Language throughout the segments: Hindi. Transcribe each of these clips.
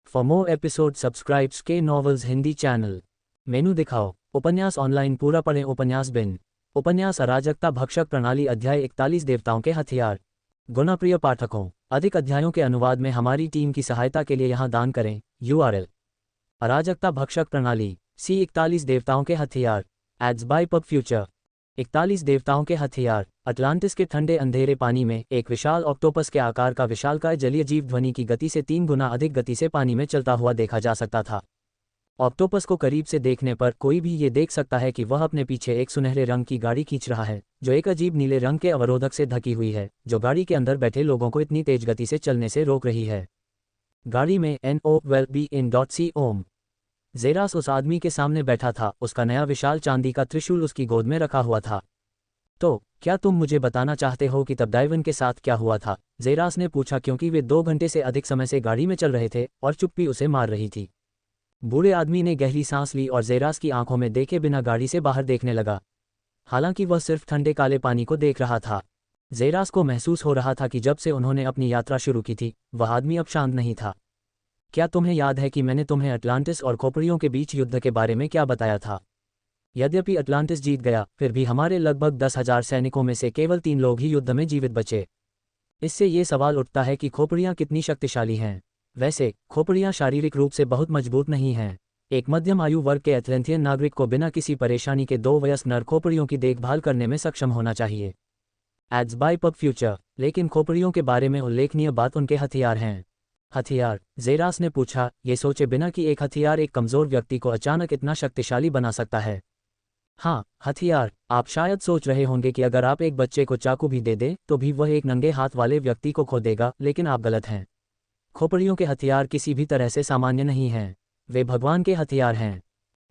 फॉर मोर एपिसोड सब्सक्राइब्स के नॉवेल्स हिंदी चैनल। मेनू दिखाओ। उपन्यास ऑनलाइन पूरा पढ़ें। उपन्यास बिन। उपन्यास अराजकता भक्षक प्रणाली अध्याय 41 देवताओं के हथियार। गुणप्रिय पाठकों, अधिक अध्यायों के अनुवाद में हमारी टीम की सहायता के लिए यहाँ दान करें। URL: अराजकता भक्षक प्रणाली C 41 देवताओं के हथियार। Ads by pub future. 41 देवताओं के हथियार। अटलांटिस के ठंडे अंधेरे पानी में एक विशाल ऑक्टोपस के आकार का विशालकाय जलीय जीव ध्वनि की गति से 3 गुना अधिक गति से पानी में चलता हुआ देखा जा सकता था। ऑक्टोपस को करीब से देखने पर कोई भी ये देख सकता है कि वह अपने पीछे एक सुनहरे रंग की गाड़ी खींच रहा है, जो एक अजीब नीले रंग के अवरोधक से ढकी हुई है, जो गाड़ी के अंदर बैठे लोगों को इतनी तेज गति से चलने से रोक रही है। गाड़ी में NO12BN.C ओम। ज़ेरास उस आदमी के सामने बैठा था। उसका नया विशाल चांदी का त्रिशूल उसकी गोद में रखा हुआ था। तो क्या तुम मुझे बताना चाहते हो कि तब डाइवन के साथ क्या हुआ था? ज़ेरास ने पूछा, क्योंकि वे 2 घंटे से अधिक समय से गाड़ी में चल रहे थे और चुप्पी उसे मार रही थी। बूढ़े आदमी ने गहरी सांस ली और ज़ेरास की आंखों में देखे बिना गाड़ी से बाहर देखने लगा। हालांकि वह सिर्फ ठंडे काले पानी को देख रहा था। ज़ेरास को महसूस हो रहा था कि जब से उन्होंने अपनी यात्रा शुरू की थी, वह आदमी अब शांत नहीं था। क्या तुम्हें याद है कि मैंने तुम्हें अटलांटिस और खोपड़ियों के बीच युद्ध के बारे में क्या बताया था? यद्यपि अटलांटिस जीत गया, फिर भी हमारे लगभग 10,000 सैनिकों में से केवल 3 लोग ही युद्ध में जीवित बचे। इससे ये सवाल उठता है कि खोपड़ियाँ कितनी शक्तिशाली हैं। वैसे खोपड़ियाँ शारीरिक रूप से बहुत मजबूत नहीं हैं। एक मध्यम आयु वर्ग के एथलेंथियन नागरिक को बिना किसी परेशानी के 2 वयस्क नर खोपड़ियों की देखभाल करने में सक्षम होना चाहिए। Ads by pub future. लेकिन खोपड़ियों के बारे में उल्लेखनीय बात उनके हथियार हैं। हथियार? ज़ेरास ने पूछा, ये सोचे बिना कि एक हथियार एक कमज़ोर व्यक्ति को अचानक इतना शक्तिशाली बना सकता है। हाँ, हथियार। आप शायद सोच रहे होंगे कि अगर आप एक बच्चे को चाकू भी दे दें तो भी वह एक नंगे हाथ वाले व्यक्ति को खो देगा, लेकिन आप गलत हैं। खोपड़ियों के हथियार किसी भी तरह से सामान्य नहीं हैं। वे भगवान के हथियार हैं।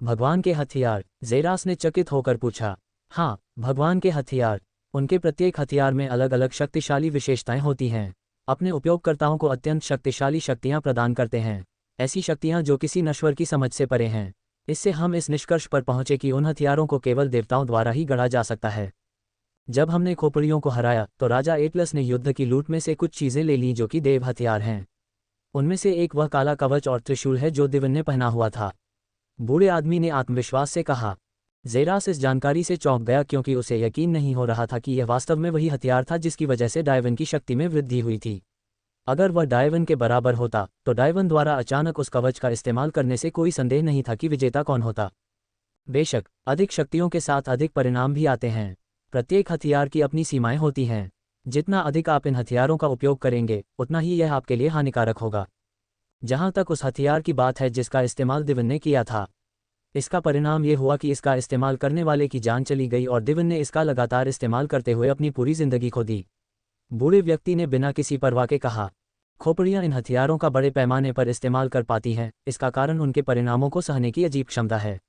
भगवान के हथियार? ज़ेरास ने चकित होकर पूछा। हाँ, भगवान के हथियार। उनके प्रत्येक हथियार में अलग अलग शक्तिशाली विशेषताएं होती हैं। अपने उपयोगकर्ताओं को अत्यंत शक्तिशाली शक्तियां प्रदान करते हैं, ऐसी शक्तियां जो किसी नश्वर की समझ से परे हैं। इससे हम इस निष्कर्ष पर पहुंचे कि उन हथियारों को केवल देवताओं द्वारा ही गढ़ा जा सकता है। जब हमने खोपड़ियों को हराया तो राजा एटलस ने युद्ध की लूट में से कुछ चीज़ें ले लीं जो कि देव हथियार हैं। उनमें से एक वह काला कवच और त्रिशूल है जो दिवन ने पहना हुआ था। बूढ़े आदमी ने आत्मविश्वास से कहा। ज़ेरास इस जानकारी से चौंक गया, क्योंकि उसे यकीन नहीं हो रहा था कि यह वास्तव में वही हथियार था जिसकी वजह से डाइवन की शक्ति में वृद्धि हुई थी। अगर वह डाइवन के बराबर होता तो डाइवन द्वारा अचानक उस कवच का इस्तेमाल करने से कोई संदेह नहीं था कि विजेता कौन होता। बेशक, अधिक शक्तियों के साथ अधिक परिणाम भी आते हैं। प्रत्येक हथियार की अपनी सीमाएं होती हैं। जितना अधिक आप इन हथियारों का उपयोग करेंगे, उतना ही यह आपके लिए हानिकारक होगा। जहां तक उस हथियार की बात है जिसका इस्तेमाल दिवन ने किया था, इसका परिणाम ये हुआ कि इसका इस्तेमाल करने वाले की जान चली गई और दिवन ने इसका लगातार इस्तेमाल करते हुए अपनी पूरी जिंदगी खो दी। बूढ़े व्यक्ति ने बिना किसी परवाह के कहा। खोपड़ियाँ इन हथियारों का बड़े पैमाने पर इस्तेमाल कर पाती हैं। इसका कारण उनके परिणामों को सहने की अजीब क्षमता है।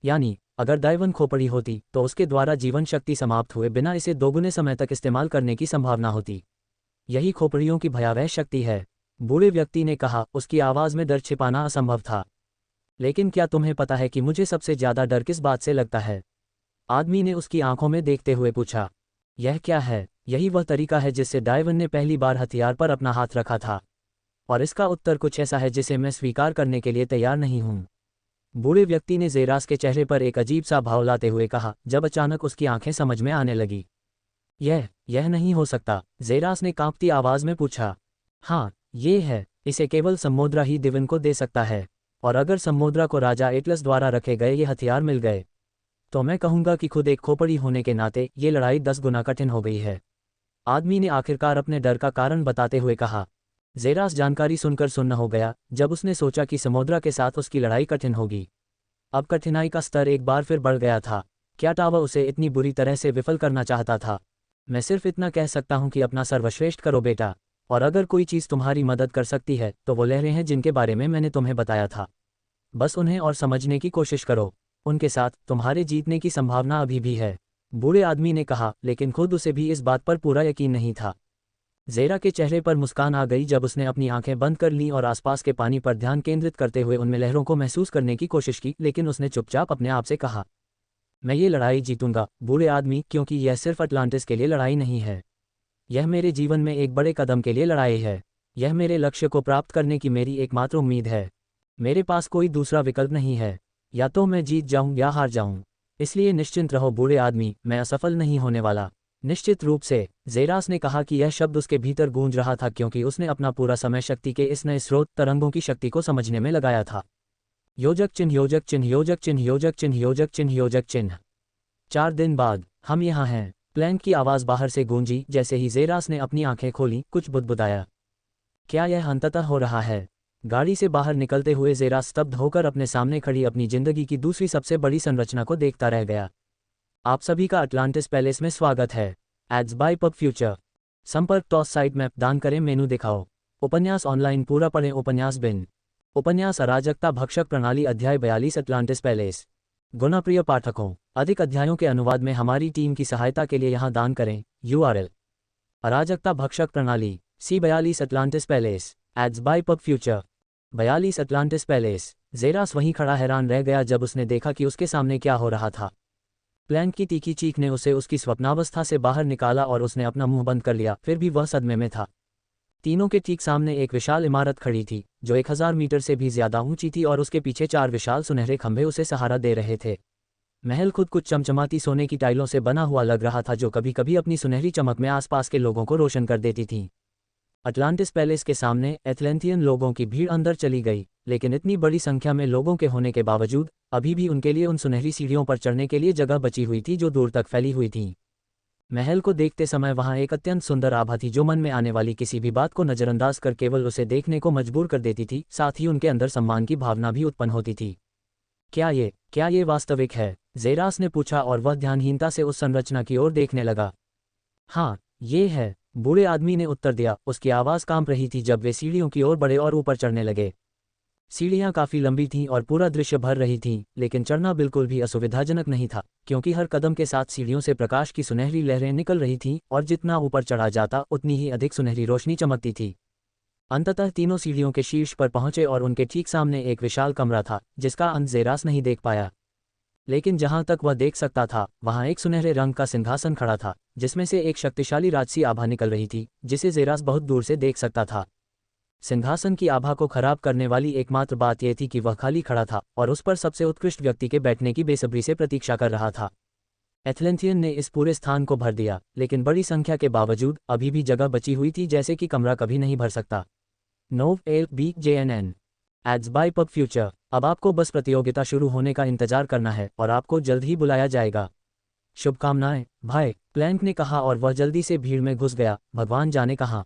यानी अगर डाइवन खोपड़ी होती तो उसके द्वारा जीवन शक्ति समाप्त हुए बिना इसे 2 गुने समय तक इस्तेमाल करने की संभावना होती। यही खोपड़ियों की भयावह शक्ति है, बूढ़े व्यक्ति ने कहा। उसकी आवाज़ में डर छिपाना असंभव था। लेकिन क्या तुम्हें पता है कि मुझे सबसे ज़्यादा डर किस बात से लगता है? आदमी ने उसकी आंखों में देखते हुए पूछा। यह क्या है? यही वह तरीका है जिससे डाइवन ने पहली बार हथियार पर अपना हाथ रखा था, और इसका उत्तर कुछ ऐसा है जिसे मैं स्वीकार करने के लिए तैयार नहीं हूँ। बूढ़े व्यक्ति ने ज़ेरास के चेहरे पर एक अजीब सा भाव लाते हुए कहा, जब अचानक उसकी आंखें समझ में आने लगी। यह नहीं हो सकता, ज़ेरास ने कांपती आवाज़ में पूछा। हाँ, ये है। इसे केवल सम्मोद्रा ही दिवन को दे सकता है, और अगर सम्मोद्रा को राजा एटलस द्वारा रखे गए ये हथियार मिल गए तो मैं कहूँगा कि खुद एक खोपड़ी होने के नाते ये लड़ाई 10 गुना कठिन हो गई है। आदमी ने आखिरकार अपने डर का कारण बताते हुए कहा। ज़ेरास जानकारी सुनकर सुन्न हो गया। जब उसने सोचा कि सम्मोद्रा के साथ उसकी लड़ाई कठिन होगी, अब कठिनाई का स्तर एक बार फिर बढ़ गया था। क्या टावा उसे इतनी बुरी तरह से विफल करना चाहता था? मैं सिर्फ इतना कह सकता हूँ कि अपना सर्वश्रेष्ठ करो बेटा, और अगर कोई चीज़ तुम्हारी मदद कर सकती है तो वो लहरें हैं जिनके बारे में मैंने तुम्हें बताया था। बस उन्हें और समझने की कोशिश करो। उनके साथ तुम्हारे जीतने की संभावना अभी भी है, बूढ़े आदमी ने कहा। लेकिन खुद उसे भी इस बात पर पूरा यकीन नहीं था। ज़ेरा के चेहरे पर मुस्कान आ गई जब उसने अपनी आंखें बंद कर लीं और आसपास के पानी पर ध्यान केंद्रित करते हुए उनमें लहरों को महसूस करने की कोशिश की। लेकिन उसने चुपचाप अपने आप से कहा, मैं ये लड़ाई जीतूंगा बूढ़े आदमी, क्योंकि यह सिर्फ अटलांटिस के लिए लड़ाई नहीं है। यह मेरे जीवन में एक बड़े कदम के लिए लड़ाई है। यह मेरे लक्ष्य को प्राप्त करने की मेरी एकमात्र उम्मीद है। मेरे पास कोई दूसरा विकल्प नहीं है। या तो मैं जीत जाऊं या हार जाऊं। इसलिए निश्चिंत रहो बूढ़े आदमी, मैं असफल नहीं होने वाला। निश्चित रूप से, ज़ेरास ने कहा कि यह शब्द उसके भीतर गूंज रहा था क्योंकि उसने अपना पूरा समय शक्ति के इस नए स्रोत तरंगों की शक्ति को समझने में लगाया था। योजक चिन्ह योजक चिन्ह योजक चिन्ह योजक चिन्ह योजक चिन्ह योजक चिन्ह। 4 दिन बाद हम यहाँ हैं। प्लैंक की आवाज़ बाहर से गूंजी। जैसे ही ज़ेरास ने अपनी आंखें खोली, कुछ बुदबुदाया। क्या यह अंततः हो रहा है? गाड़ी से बाहर निकलते हुए ज़ेरास स्तब्ध होकर अपने सामने खड़ी अपनी जिंदगी की दूसरी सबसे बड़ी संरचना को देखता रह गया। आप सभी का अटलांटिस पैलेस में स्वागत है। Ads by pub future. संपर्क टॉस साइट मैप दान करें मेनू दिखाओ। उपन्यास ऑनलाइन पूरा पढ़ें। उपन्यास बिन। उपन्यास अराजकता भक्षक प्रणाली अध्याय 42 अटलांटिस पैलेस। गुणप्रिय पाठकों, अधिक अध्यायों के अनुवाद में हमारी टीम की सहायता के लिए यहाँ दान करें। URL: अराजकता भक्षक प्रणाली C42 Atlantis palace. Ads by pub future. 42 Atlantis palace. Zeras वहीं खड़ा हैरान रह गया जब उसने देखा कि उसके सामने क्या हो रहा था। प्लैंक की तीखी चीख ने उसे उसकी स्वप्नावस्था से बाहर निकाला और उसने अपना मुंह बंद कर लिया। फिर भी वह सदमे में था। तीनों के ठीक सामने एक विशाल इमारत खड़ी थी जो 1000 मीटर से भी ज्यादा ऊंची थी और उसके पीछे 4 विशाल सुनहरे खंभे उसे सहारा दे रहे थे। महल खुद कुछ चमचमाती सोने की टाइलों से बना हुआ लग रहा था जो कभी कभी अपनी सुनहरी चमक में आसपास के लोगों को रोशन कर देती थी। अटलांटिस पैलेस के सामने एथलेंथियन लोगों की भीड़ अंदर चली गई, लेकिन इतनी बड़ी संख्या में लोगों के होने के बावजूद अभी भी उनके लिए उन सुनहरी सीढ़ियों पर चढ़ने के लिए जगह बची हुई थी जो दूर तक फैली हुई थी। महल को देखते समय वहां एक अत्यंत सुंदर आभा थी जो मन में आने वाली किसी भी बात को नजरअंदाज कर केवल उसे देखने को मजबूर कर देती थी। साथ ही उनके अंदर सम्मान की भावना भी उत्पन्न होती थी। क्या ये वास्तविक है? ज़ेरास ने पूछा और वह ध्यानहीनता से उस संरचना की ओर देखने लगा। हाँ, ये है, बूढ़े आदमी ने उत्तर दिया। उसकी आवाज़ कांप रही थी जब वे सीढ़ियों की ओर बढ़े और ऊपर चढ़ने लगे। सीढ़ियाँ काफ़ी लंबी थीं और पूरा दृश्य भर रही थीं, लेकिन चढ़ना बिल्कुल भी असुविधाजनक नहीं था क्योंकि हर कदम के साथ सीढ़ियों से प्रकाश की सुनहरी लहरें निकल रही थीं और जितना ऊपर चढ़ा जाता उतनी ही अधिक सुनहरी रोशनी चमकती थी। अंततः तीनों सीढ़ियों के शीर्ष पर पहुंचे और उनके ठीक सामने एक विशाल कमरा था जिसका अंत ज़ेरास नहीं देख पाया। लेकिन जहां तक वह देख सकता था वहां एक सुनहरे रंग का सिंहासन खड़ा था जिसमें से एक शक्तिशाली राजसी आभा निकल रही थी जिसे ज़ेरास बहुत दूर से देख सकता था। सिंहासन की आभा को खराब करने वाली एकमात्र बात यह थी कि वह खाली खड़ा था और उस पर सबसे उत्कृष्ट व्यक्ति के बैठने की बेसब्री से प्रतीक्षा कर रहा था। एथलेंथियन ने इस पूरे स्थान को भर दिया, लेकिन बड़ी संख्या के बावजूद अभी भी जगह बची हुई थी जैसे कि कमरा कभी नहीं भर सकता। नोव एल बी JNN। Ads by pub future. अब आपको बस प्रतियोगिता शुरू होने का इंतजार करना है और आपको जल्द ही बुलाया जाएगा। शुभकामनाएं भाई, प्लैंक ने कहा और वह जल्दी से भीड़ में घुस गया। भगवान जाने कहाँ।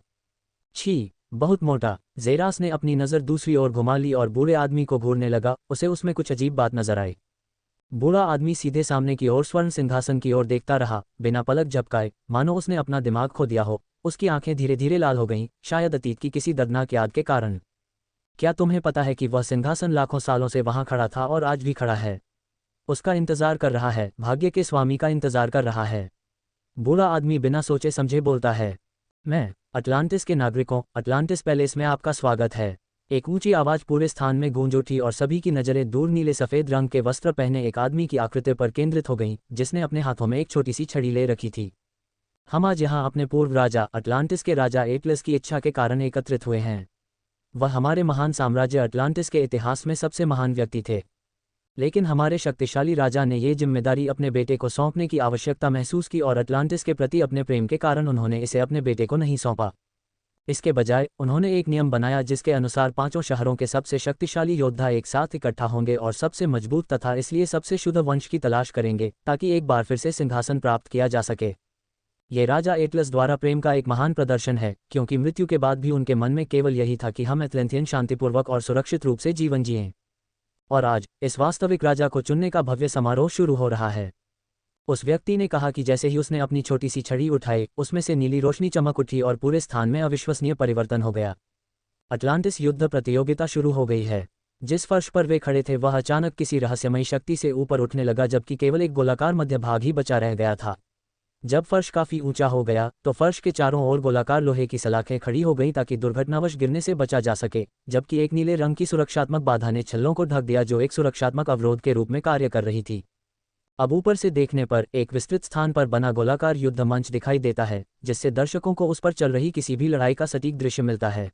छी, बहुत मोटा। ज़ेरास ने अपनी नज़र दूसरी ओर घुमा ली और बूढ़े आदमी को घूरने लगा। उसे उसमें कुछ अजीब बात नजर आई। बूढ़ा आदमी सीधे सामने की ओर स्वर्ण सिंहासन की ओर देखता रहा, बिना पलक झपकाए, मानो उसने अपना दिमाग खो दिया हो। उसकी आंखें धीरे धीरे लाल हो गईं, शायद अतीत की किसी दर्दनाक याद के कारण। क्या तुम्हें पता है कि वह सिंहासन लाखों सालों से वहां खड़ा था और आज भी खड़ा है? उसका इंतजार कर रहा है, भाग्य के स्वामी का इंतजार कर रहा है। बूढ़ा आदमी बिना सोचे समझे बोलता है। मैं, अटलांटिस के नागरिकों, अटलांटिस पैलेस में आपका स्वागत है। एक ऊंची आवाज पूरे स्थान में गूंज उठी और सभी की नजरें दूर नीले सफेद रंग के वस्त्र पहने एक आदमी की आकृति पर केंद्रित हो गईं, जिसने अपने हाथों में एक छोटी सी छड़ी ले रखी थी। हम आज यहाँ अपने पूर्व राजा अटलांटिस के राजा एटलस की इच्छा के कारण एकत्रित हुए हैं। वह हमारे महान साम्राज्य अटलांटिस के इतिहास में सबसे महान व्यक्ति थे, लेकिन हमारे शक्तिशाली राजा ने ये जिम्मेदारी अपने बेटे को सौंपने की आवश्यकता महसूस की और अटलांटिस के प्रति अपने प्रेम के कारण उन्होंने इसे अपने बेटे को नहीं सौंपा। इसके बजाय उन्होंने एक नियम बनाया जिसके अनुसार 5 शहरों के सबसे शक्तिशाली योद्धा एक साथ इकट्ठा होंगे और सबसे मजबूत तथा इसलिए सबसे शुद्ध वंश की तलाश करेंगे ताकि एक बार फिर से सिंहासन प्राप्त किया जा सके। ये राजा एटलस द्वारा प्रेम का एक महान प्रदर्शन है, क्योंकि मृत्यु के बाद भी उनके मन में केवल यही था कि हम एथलेंथियन शांतिपूर्वक और सुरक्षित रूप से जीवन जिएं। और आज इस वास्तविक राजा को चुनने का भव्य समारोह शुरू हो रहा है। उस व्यक्ति ने कहा कि जैसे ही उसने अपनी छोटी सी छड़ी उठाई, उसमें से नीली रोशनी चमक उठी और पूरे स्थान में अविश्वसनीय परिवर्तन हो गया। अटलांटिस युद्ध प्रतियोगिता शुरू हो गई है। जिस फर्श पर वे खड़े थे वह अचानक किसी रहस्यमयी शक्ति से ऊपर उठने लगा, जबकि केवल एक गोलाकार मध्य भाग ही बचा रह गया था। जब फर्श काफी ऊंचा हो गया तो फर्श के चारों ओर गोलाकार लोहे की सलाखें खड़ी हो गईं ताकि दुर्घटनावश गिरने से बचा जा सके, जबकि एक नीले रंग की सुरक्षात्मक बाधा ने छल्लों को ढक दिया जो एक सुरक्षात्मक अवरोध के रूप में कार्य कर रही थी। अब ऊपर से देखने पर एक विस्तृत स्थान पर बना गोलाकार युद्ध मंच दिखाई देता है, जिससे दर्शकों को उस पर चल रही किसी भी लड़ाई का सटीक दृश्य मिलता है।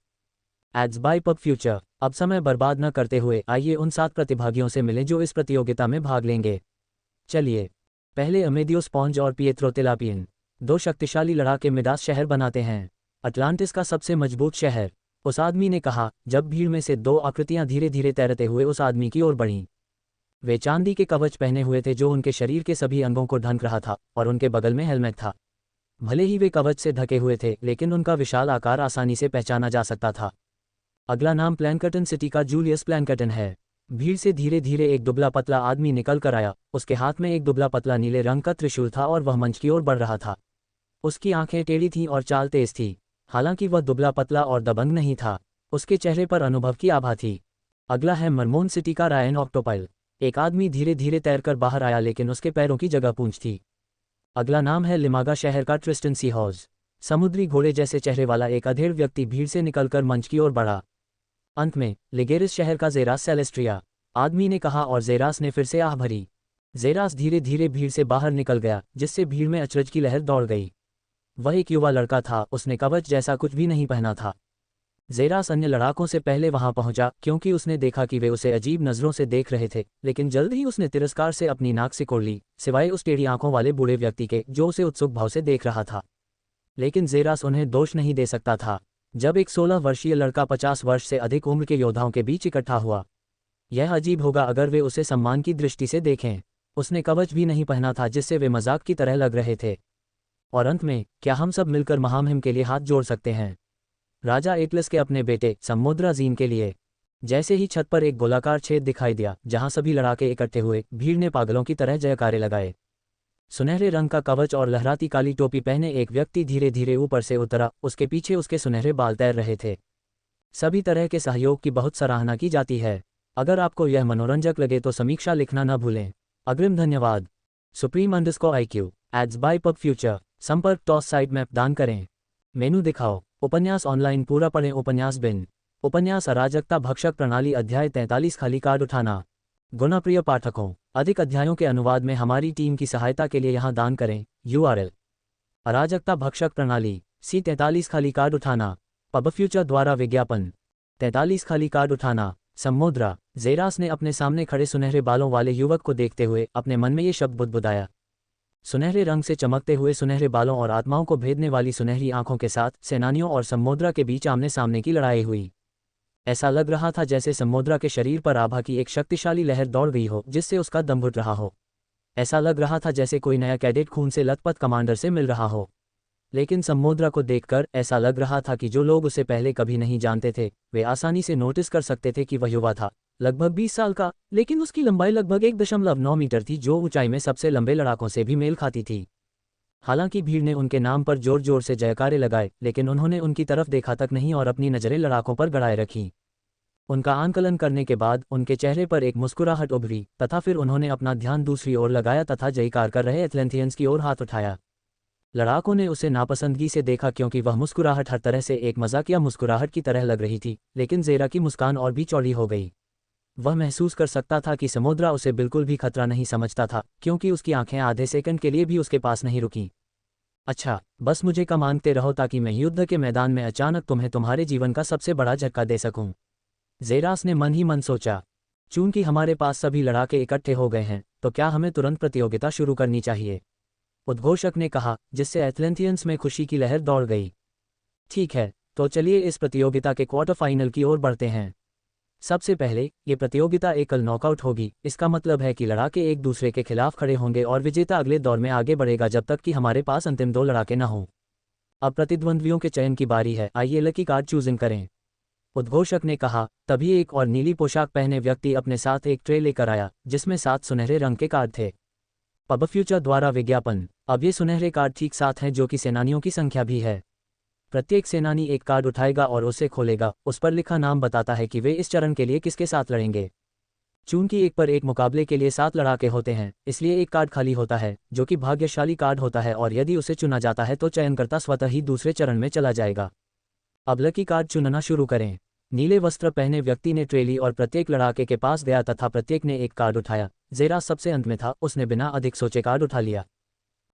Ads by pub future. अब समय बर्बाद न करते हुए आइए उन 7 प्रतिभागियों से मिलें जो इस प्रतियोगिता में भाग लेंगे। चलिए, पहले अमेदियो स्पॉन्ज और पिएत्रो तिलापियन, 2 शक्तिशाली लड़ाके मिडास शहर बनाते हैं, अटलांटिस का सबसे मजबूत शहर। उस आदमी ने कहा जब भीड़ में से 2 आकृतियां धीरे धीरे तैरते हुए उस आदमी की ओर बढ़ीं। वे चांदी के कवच पहने हुए थे जो उनके शरीर के सभी अंगों को ढक रहा था, और उनके बगल में हेलमेट था। भले ही वे कवच से ढके हुए थे, लेकिन उनका विशाल आकार आसानी से पहचाना जा सकता था। अगला नाम प्लैनकटन सिटी का जूलियस प्लैनकटन है। भीड़ से धीरे धीरे एक दुबला पतला आदमी निकल कर आया। उसके हाथ में एक दुबला पतला नीले रंग का त्रिशूल था और वह मंच की ओर बढ़ रहा था। उसकी आंखें टेढ़ी थीं और चाल तेज थी। हालांकि वह दुबला पतला और दबंग नहीं था, उसके चेहरे पर अनुभव की आभा थी। अगला है मरमोन सिटी का रायन ऑक्टोपल। एक आदमी धीरे धीरे तैरकर बाहर आया, लेकिन उसके पैरों की जगह पूंछ थी। अगला नाम है लिमागा शहर का ट्रिस्टन सीहॉर्स। समुद्री घोड़े जैसे चेहरे वाला एक अधेड़ व्यक्ति भीड़ से निकलकर मंच की ओर बढ़ा। अंत में लिगेरिस शहर का जेरास सेलेस्ट्रिया, आदमी ने कहा, और जेरास ने फिर से आह भरी। जेरास धीरे धीरे भीड़ से बाहर निकल गया, जिससे भीड़ में अचरज की लहर दौड़ गई। वह एक युवा लड़का था, उसने कवच जैसा कुछ भी नहीं पहना था। जेरास अन्य लड़ाकों से पहले वहां पहुंचा क्योंकि उसने देखा कि वे उसे अजीब नजरों से देख रहे थे, लेकिन जल्द ही उसने तिरस्कार से अपनी नाक सिकोड़ ली, सिवाय उस टेढ़ी आंखों वाले बूढ़े व्यक्ति के जो उसे उत्सुक भाव से देख रहा था। लेकिन जेरास उन्हें दोष नहीं दे सकता था। जब एक 16 वर्षीय लड़का 50 वर्ष से अधिक उम्र के योद्धाओं के बीच इकट्ठा हुआ, यह अजीब होगा अगर वे उसे सम्मान की दृष्टि से देखें। उसने कवच भी नहीं पहना था, जिससे वे मजाक की तरह लग रहे थे। और अंत में, क्या हम सब मिलकर महामुहिम के लिए हाथ जोड़ सकते हैं? राजा एटलस के अपने बेटे समुद्राजीन के लिए। जैसे ही छत पर एक गोलाकार छेद दिखाई दिया जहां सभी लड़ाके इकट्ठे हुए, भीड़ ने पागलों की तरह जयकारे लगाए। सुनहरे रंग का कवच और लहराती काली टोपी पहने एक व्यक्ति धीरे धीरे ऊपर से उतरा, उसके पीछे उसके सुनहरे बाल तैर रहे थे। सभी तरह के सहयोग की बहुत सराहना की जाती है। अगर आपको यह मनोरंजक लगे तो समीक्षा लिखना न भूलें। अग्रिम धन्यवाद। supreme_IQ ads by pub future. संपर्क टॉस साइट मैप दान करें। मेनू दिखाओ। उपन्यास ऑनलाइन पूरा पढ़ें। उपन्यास बिन। उपन्यास अराजकता भक्षक प्रणाली अध्याय 43 खाली कार्ड उठाना। गुणप्रिय पाठकों, अधिक अध्यायों के अनुवाद में हमारी टीम की सहायता के लिए यहाँ दान करें। URL: अराजकता भक्षक प्रणाली C43 खाली कार्ड उठाना। पब फ्यूचर द्वारा विज्ञापन 43 खाली कार्ड उठाना। समुद्रा। जेरास ने अपने सामने खड़े सुनहरे बालों वाले युवक को देखते हुए अपने मन में ये शब्द बुदबुदाया। सुनहरे रंग से चमकते हुए सुनहरे बालों और आत्माओं को भेदने वाली सुनहरी आंखों के साथ सेनानियों और समुद्रा के बीच आमने सामने की लड़ाई हुई। ऐसा लग रहा था जैसे समुद्रा के शरीर पर आभा की एक शक्तिशाली लहर दौड़ गई हो, जिससे उसका दम घुट रहा हो। ऐसा लग रहा था जैसे कोई नया कैडेट खून से लथपथ कमांडर से मिल रहा हो। लेकिन समुद्रा को देखकर ऐसा लग रहा था कि जो लोग उसे पहले कभी नहीं जानते थे, वे आसानी से नोटिस कर सकते थे कि वह युवा था, लगभग 20 साल का, लेकिन उसकी लंबाई लगभग 1.9 मीटर थी, जो ऊंचाई में सबसे लंबे लड़ाकों से भी मेल खाती थी। हालांकि भीड़ ने उनके नाम पर जोर जोर से जयकारे लगाए, लेकिन उन्होंने उनकी तरफ देखा तक नहीं और अपनी नजरें लड़ाकों पर गड़ाए रखीं। उनका आंकलन करने के बाद उनके चेहरे पर एक मुस्कुराहट उभरी, तथा फिर उन्होंने अपना ध्यान दूसरी ओर लगाया तथा जयकार कर रहे एथलेंथियंस की ओर हाथ उठाया। लड़ाकों ने उसे नापसंदगी से देखा क्योंकि वह मुस्कुराहट हर तरह से एक मजाकिया मुस्कुराहट की तरह लग रही थी, लेकिन जेरा की मुस्कान और भी चौड़ी हो गई। वह महसूस कर सकता था कि समुद्रा उसे बिल्कुल भी खतरा नहीं समझता था, क्योंकि उसकी आंखें आधे सेकंड के लिए भी उसके पास नहीं रुकीं। अच्छा, बस मुझे कम मांगते रहो ताकि मैं युद्ध के मैदान में अचानक तुम्हें तुम्हारे जीवन का सबसे बड़ा झटका दे सकूं। जेरास ने मन ही मन सोचा। चूंकि हमारे पास सभी लड़ाके इकट्ठे हो गए हैं, तो क्या हमें तुरंत प्रतियोगिता शुरू करनी चाहिए? उद्घोषक ने कहा, जिससे एथलेंथियंस में खुशी की लहर दौड़ गई। ठीक है, तो चलिए इस प्रतियोगिता के क्वार्टर फाइनल की ओर बढ़ते हैं। सबसे पहले, ये प्रतियोगिता एकल नॉकआउट होगी। इसका मतलब है कि लड़ाके एक दूसरे के खिलाफ खड़े होंगे और विजेता अगले दौर में आगे बढ़ेगा जब तक कि हमारे पास अंतिम 2 लड़ाके न हों। अब प्रतिद्वंद्वियों के चयन की बारी है। आइए लकी कार्ड चूजिंग करें। उद्घोषक ने कहा। तभी एक और नीली पोशाक पहने व्यक्ति अपने साथ एक ट्रे लेकर आया, जिसमें 7 सुनहरे रंग के कार्ड थे। पब फ्यूचर द्वारा विज्ञापन। अब ये सुनहरे कार्ड ठीक 7 हैं, जो कि सेनानियों की संख्या भी है। प्रत्येक सेनानी एक कार्ड उठाएगा और उसे खोलेगा। उस पर लिखा नाम बताता है कि वे इस चरण के लिए किसके साथ लड़ेंगे। चूंकि एक पर एक मुकाबले के लिए 7 लड़ाके होते हैं, इसलिए एक कार्ड खाली होता है, जो कि भाग्यशाली कार्ड होता है, और यदि उसे चुना जाता है तो चयनकर्ता स्वतः ही दूसरे चरण में चला जाएगा। अब लकी कार्ड चुनना शुरू करें। नीले वस्त्र पहने व्यक्ति ने ट्रे ली और प्रत्येक लड़ाके के पास गया तथा प्रत्येक ने एक कार्ड उठाया। जेरा सबसे अंत में था, उसने बिना अधिक सोचे कार्ड उठा लिया।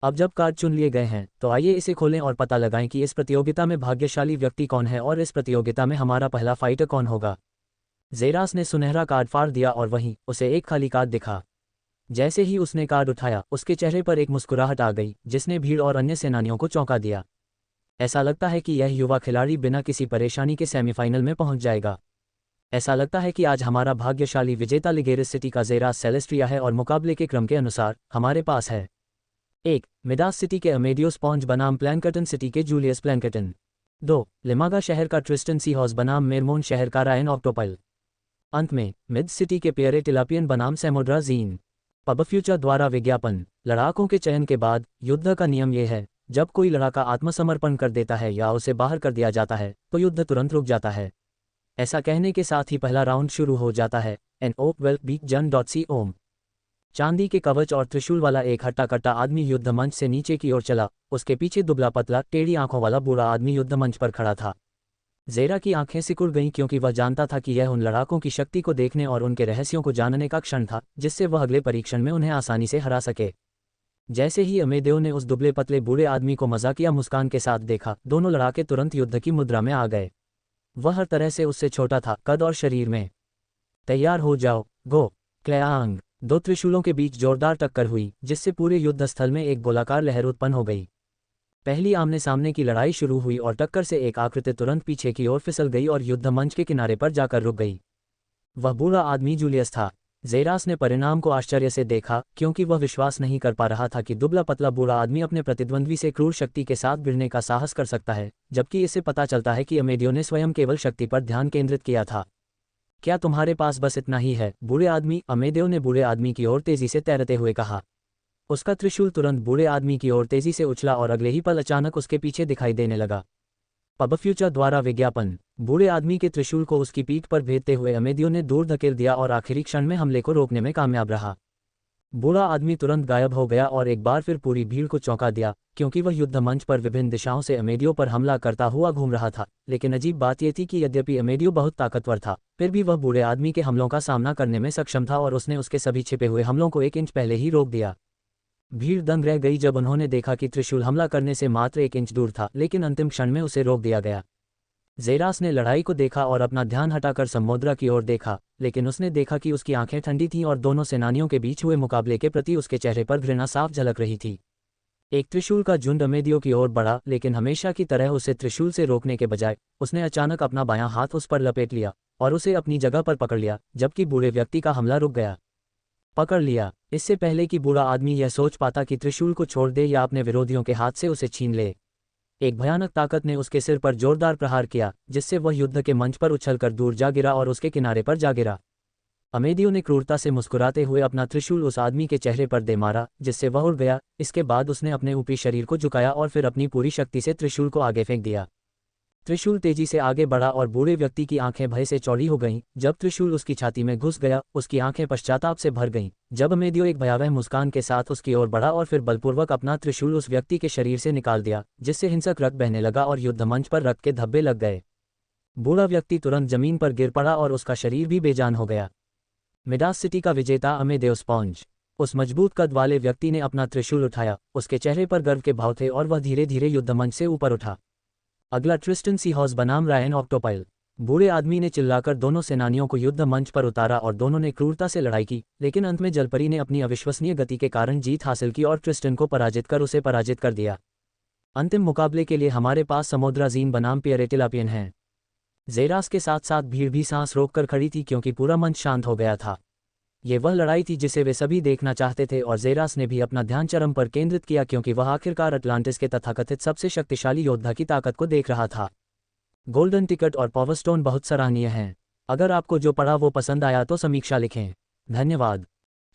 अब जब कार्ड चुन लिए गए हैं तो आइए इसे खोलें और पता लगाएं कि इस प्रतियोगिता में भाग्यशाली व्यक्ति कौन है और इस प्रतियोगिता में हमारा पहला फाइटर कौन होगा। जेरास ने सुनहरा कार्ड फाड़ दिया और वहीं उसे एक खाली कार्ड दिखा। जैसे ही उसने कार्ड उठाया उसके चेहरे पर एक मुस्कुराहट आ गई जिसने भीड़ और अन्य सेनानियों को चौंका दिया। ऐसा लगता है कि यह युवा खिलाड़ी बिना किसी परेशानी के सेमीफाइनल में पहुंच जाएगा। ऐसा लगता है कि आज हमारा भाग्यशाली विजेता लिगेरिस सिटी का जेरास सेलेस्ट्रिया है और मुकाबले के क्रम के अनुसार हमारे पास है 1. मिडास सिटी के अमेडियो स्पॉन्ज बनाम प्लैनकटन सिटी के जूलियस प्लैनकटन। 2. लिमागा शहर का ट्रिस्टन सीहॉर्स बनाम मेरमोन शहर का रायन ऑक्टोपल। अंत में मिड सिटी के पियरे टिलापियन बनाम सैमोड्रा जीन। पब फ्यूचर द्वारा विज्ञापन। लड़ाकों के चयन के बाद युद्ध का नियम यह है, जब कोई लड़ाका आत्मसमर्पण कर देता है या उसे बाहर कर दिया जाता है तो युद्ध तुरंत रुक जाता है। ऐसा कहने के साथ ही पहला राउंड शुरू हो जाता है। NO12BJN.com। चांदी के कवच और त्रिशूल वाला एक हट्टा कट्टा आदमी युद्ध मंच से नीचे की ओर चला। उसके पीछे दुबला पतला टेढ़ी आंखों वाला बूढ़ा आदमी युद्ध मंच पर खड़ा था। जेरा की आंखें सिकुड़ गईं क्योंकि वह जानता था कि यह उन लड़ाकों की शक्ति को देखने और उनके रहस्यों को जानने का क्षण था जिससे वह अगले परीक्षण में उन्हें आसानी से हरा सके। जैसे ही अमेदेव ने उस दुबले पतले बूढ़े आदमी को मजाकिया मुस्कान के साथ देखा, दोनों लड़ाके तुरंत युद्ध की मुद्रा में आ गए। वह हर तरह से उससे छोटा था, कद और शरीर में। तैयार हो जाओ, गो क्लयांग। दो त्रिशूलों के बीच जोरदार टक्कर हुई जिससे पूरे युद्ध स्थल में एक गोलाकार लहर उत्पन्न हो गई। पहली आमने सामने की लड़ाई शुरू हुई और टक्कर से एक आकृति तुरंत पीछे की ओर फिसल गई और युद्ध मंच के किनारे पर जाकर रुक गई। वह बूढ़ा आदमी जूलियस था। जेरास ने परिणाम को आश्चर्य से देखा क्योंकि वह विश्वास नहीं कर पा रहा था कि दुबला पतला बूढ़ा आदमी अपने प्रतिद्वंद्वी से क्रूर शक्ति के साथ भिड़ने का साहस कर सकता है, जबकि इसे पता चलता है कि अमेडियो ने स्वयं केवल शक्ति पर ध्यान केंद्रित किया था। क्या तुम्हारे पास बस इतना ही है, बूढ़े आदमी? अमेदेव ने बूढ़े आदमी की ओर तेजी से तैरते हुए कहा। उसका त्रिशूल तुरंत बूढ़े आदमी की ओर तेजी से उछला और अगले ही पल अचानक उसके पीछे दिखाई देने लगा। पब फ्यूचर द्वारा विज्ञापन। बूढ़े आदमी के त्रिशूल को उसकी पीठ पर भेजते हुए अमेदियो ने दूर धकेल दिया और आखिरी क्षण में हमले को रोकने में कामयाब रहा। बूढ़ा आदमी तुरंत गायब हो गया और एक बार फिर पूरी भीड़ को चौंका दिया क्योंकि वह युद्ध मंच पर विभिन्न दिशाओं से अमेडियो पर हमला करता हुआ घूम रहा था। लेकिन अजीब बात यह थी कि यद्यपि अमेडियो बहुत ताकतवर था, फिर भी वह बूढ़े आदमी के हमलों का सामना करने में सक्षम था और उसने उसके सभी छिपे हुए हमलों को 1 इंच पहले ही रोक दिया। भीड़ दंग रह गई जब उन्होंने देखा कि त्रिशूल हमला करने से मात्र 1 इंच दूर था, लेकिन अंतिम क्षण में उसे रोक दिया गया। जेरास ने लड़ाई को देखा और अपना ध्यान हटाकर समुद्र की ओर देखा, लेकिन उसने देखा कि उसकी आंखें ठंडी थीं और दोनों सेनानियों के बीच हुए मुकाबले के प्रति उसके चेहरे पर घृणा साफ झलक रही थी। एक त्रिशूल का झुंड अमेदियो की ओर बढ़ा, लेकिन हमेशा की तरह उसे त्रिशूल से रोकने के बजाय उसने अचानक अपना बायां हाथ उस पर लपेट लिया और उसे अपनी जगह पर पकड़ लिया, जबकि बूढ़े व्यक्ति का हमला रुक गया। पकड़ लिया, इससे पहले कि बूढ़ा आदमी यह सोच पाता कि त्रिशूल को छोड़ दे या अपने विरोधियों के हाथ से उसे छीन ले। एक भयानक ताकत ने उसके सिर पर जोरदार प्रहार किया जिससे वह युद्ध के मंच पर उछलकर दूर जा गिरा और उसके किनारे पर जा गिरा। अमेदियो ने क्रूरता से मुस्कुराते हुए अपना त्रिशूल उस आदमी के चेहरे पर दे मारा जिससे वह उड़ गया। इसके बाद उसने अपने ऊपरी शरीर को झुकाया और फिर अपनी पूरी शक्ति से त्रिशूल को आगे फेंक दिया। त्रिशूल तेजी से आगे बढ़ा और बूढ़े व्यक्ति की आंखें भय से चौड़ी हो गईं। जब त्रिशूल उसकी छाती में घुस गया, उसकी आंखें पश्चाताप से भर गईं। जब अमेदियो एक भयावह मुस्कान के साथ उसकी ओर बढ़ा और फिर बलपूर्वक अपना त्रिशूल उस व्यक्ति के शरीर से निकाल दिया, जिससे हिंसक रक्त बहने लगा और युद्ध मंच पर रक्त के धब्बे लग गए। बूढ़ा व्यक्ति तुरंत जमीन पर गिर पड़ा और उसका शरीर भी बेजान हो गया। मिडास सिटी का विजेता अमेदेव स्पॉन्ज। उस मजबूत कद वाले व्यक्ति ने अपना त्रिशूल उठाया। उसके चेहरे पर गर्व के भाव थे और वह धीरे धीरे युद्ध मंच से ऊपर उठा। अगला ट्रिस्टन सीहॉर्स बनाम रायन ऑक्टोपाइल। बूढ़े आदमी ने चिल्लाकर दोनों सेनानियों को युद्ध मंच पर उतारा और दोनों ने क्रूरता से लड़ाई की, लेकिन अंत में जलपरी ने अपनी अविश्वसनीय गति के कारण जीत हासिल की और ट्रिस्टन को पराजित कर उसे पराजित कर दिया। अंतिम मुकाबले के लिए हमारे पास समुद्रा जीन बनाम पियरे टिलापियन हैं। जेरास के साथ साथ भीड़ भी सांस रोककर खड़ी थी क्योंकि पूरा मंच शांत हो गया था। ये वह लड़ाई थी जिसे वे सभी देखना चाहते थे और जेरास ने भी अपना ध्यान चरम पर केंद्रित किया क्योंकि वह आखिरकार अटलांटिस के तथाकथित सबसे शक्तिशाली योद्धा की ताकत को देख रहा था। गोल्डन टिकट और पावर स्टोन बहुत सराहनीय हैं। अगर आपको जो पढ़ा वो पसंद आया तो समीक्षा लिखें। धन्यवाद।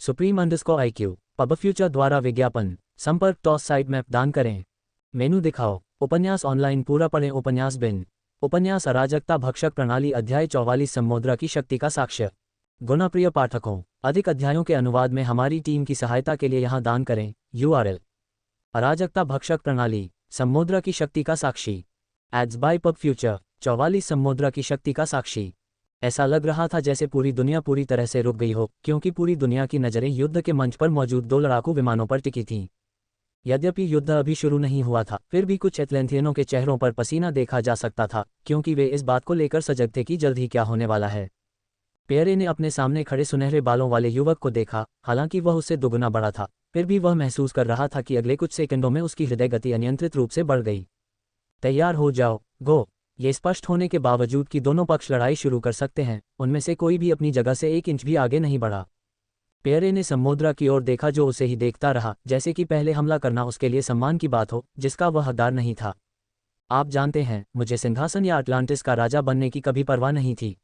supreme_IQ। पब फ्यूचर द्वारा विज्ञापन। संपर्क टॉस साइट मैप दान करें। मेनू दिखाओ। उपन्यास ऑनलाइन पूरा पढ़ें। उपन्यास बिन। उपन्यास अराजकता भक्षक प्रणाली अध्याय 44 समुद्रा की शक्ति का साक्ष्य। गुणप्रिय पाठकों, अधिक अध्यायों के अनुवाद में हमारी टीम की सहायता के लिए यहाँ दान करें। URL: अराजकता भक्षक प्रणाली समुद्रा की शक्ति का साक्षी। Ads by pub future. 44 Samudra की शक्ति का साक्षी। ऐसा लग रहा था जैसे पूरी दुनिया पूरी तरह से रुक गई हो क्योंकि पूरी दुनिया की नज़रें युद्ध के मंच पर मौजूद 2 लड़ाकू विमानों पर टिकी थीं। यद्यपि युद्ध अभी शुरू नहीं हुआ था, फिर भी कुछ एथलेंथियनों के चेहरों पर पसीना देखा जा सकता था, क्योंकि वे इस बात को लेकर सजग थे कि जल्द ही क्या होने वाला है। पियरे ने अपने सामने खड़े सुनहरे बालों वाले युवक को देखा। हालांकि वह उससे दुगना बड़ा था, फिर भी वह महसूस कर रहा था कि अगले कुछ सेकंडों में उसकी हृदय गति अनियंत्रित रूप से बढ़ गई। तैयार हो जाओ, गो। ये स्पष्ट होने के बावजूद कि दोनों पक्ष लड़ाई शुरू कर सकते हैं, उनमें से कोई भी अपनी जगह से 1 इंच भी आगे नहीं बढ़ा। पियरे ने समुद्रा की ओर देखा, जो उसे ही देखता रहा, जैसे कि पहले हमला करना उसके लिए सम्मान की बात हो, जिसका वह हकदार नहीं था। आप जानते हैं, मुझे सिंहासन या अटलांटिस का राजा बनने की कभी परवाह नहीं थी।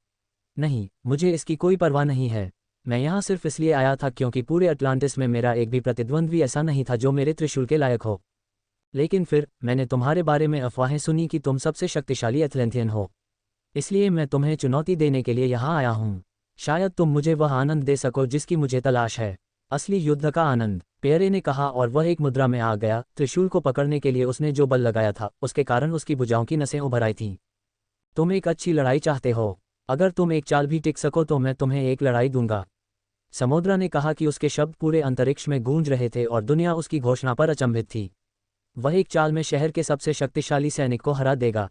नहीं, मुझे इसकी कोई परवाह नहीं है। मैं यहाँ सिर्फ इसलिए आया था क्योंकि पूरे अटलांटिस में मेरा एक भी प्रतिद्वंद्वी ऐसा नहीं था जो मेरे त्रिशूल के लायक हो। लेकिन फिर मैंने तुम्हारे बारे में अफवाहें सुनी कि तुम सबसे शक्तिशाली एथलेंथियन हो। इसलिए मैं तुम्हें चुनौती देने के लिए यहाँ आया हूँ। शायद तुम मुझे वह आनंद दे सको जिसकी मुझे तलाश है, असली युद्ध का आनंद, पियरे ने कहा, और वह एक मुद्रा में आ गया। त्रिशूल को पकड़ने के लिए उसने जो बल लगाया था, उसके कारण उसकी भुजाओं की नसें उभर आई थीं। तुम एक अच्छी लड़ाई चाहते हो। अगर तुम एक चाल भी टिक सको तो मैं तुम्हें एक लड़ाई दूंगा। समुद्रा ने कहा कि उसके शब्द पूरे अंतरिक्ष में गूंज रहे थे और दुनिया उसकी घोषणा पर अचंभित थी। वह एक चाल में शहर के सबसे शक्तिशाली सैनिक को हरा देगा।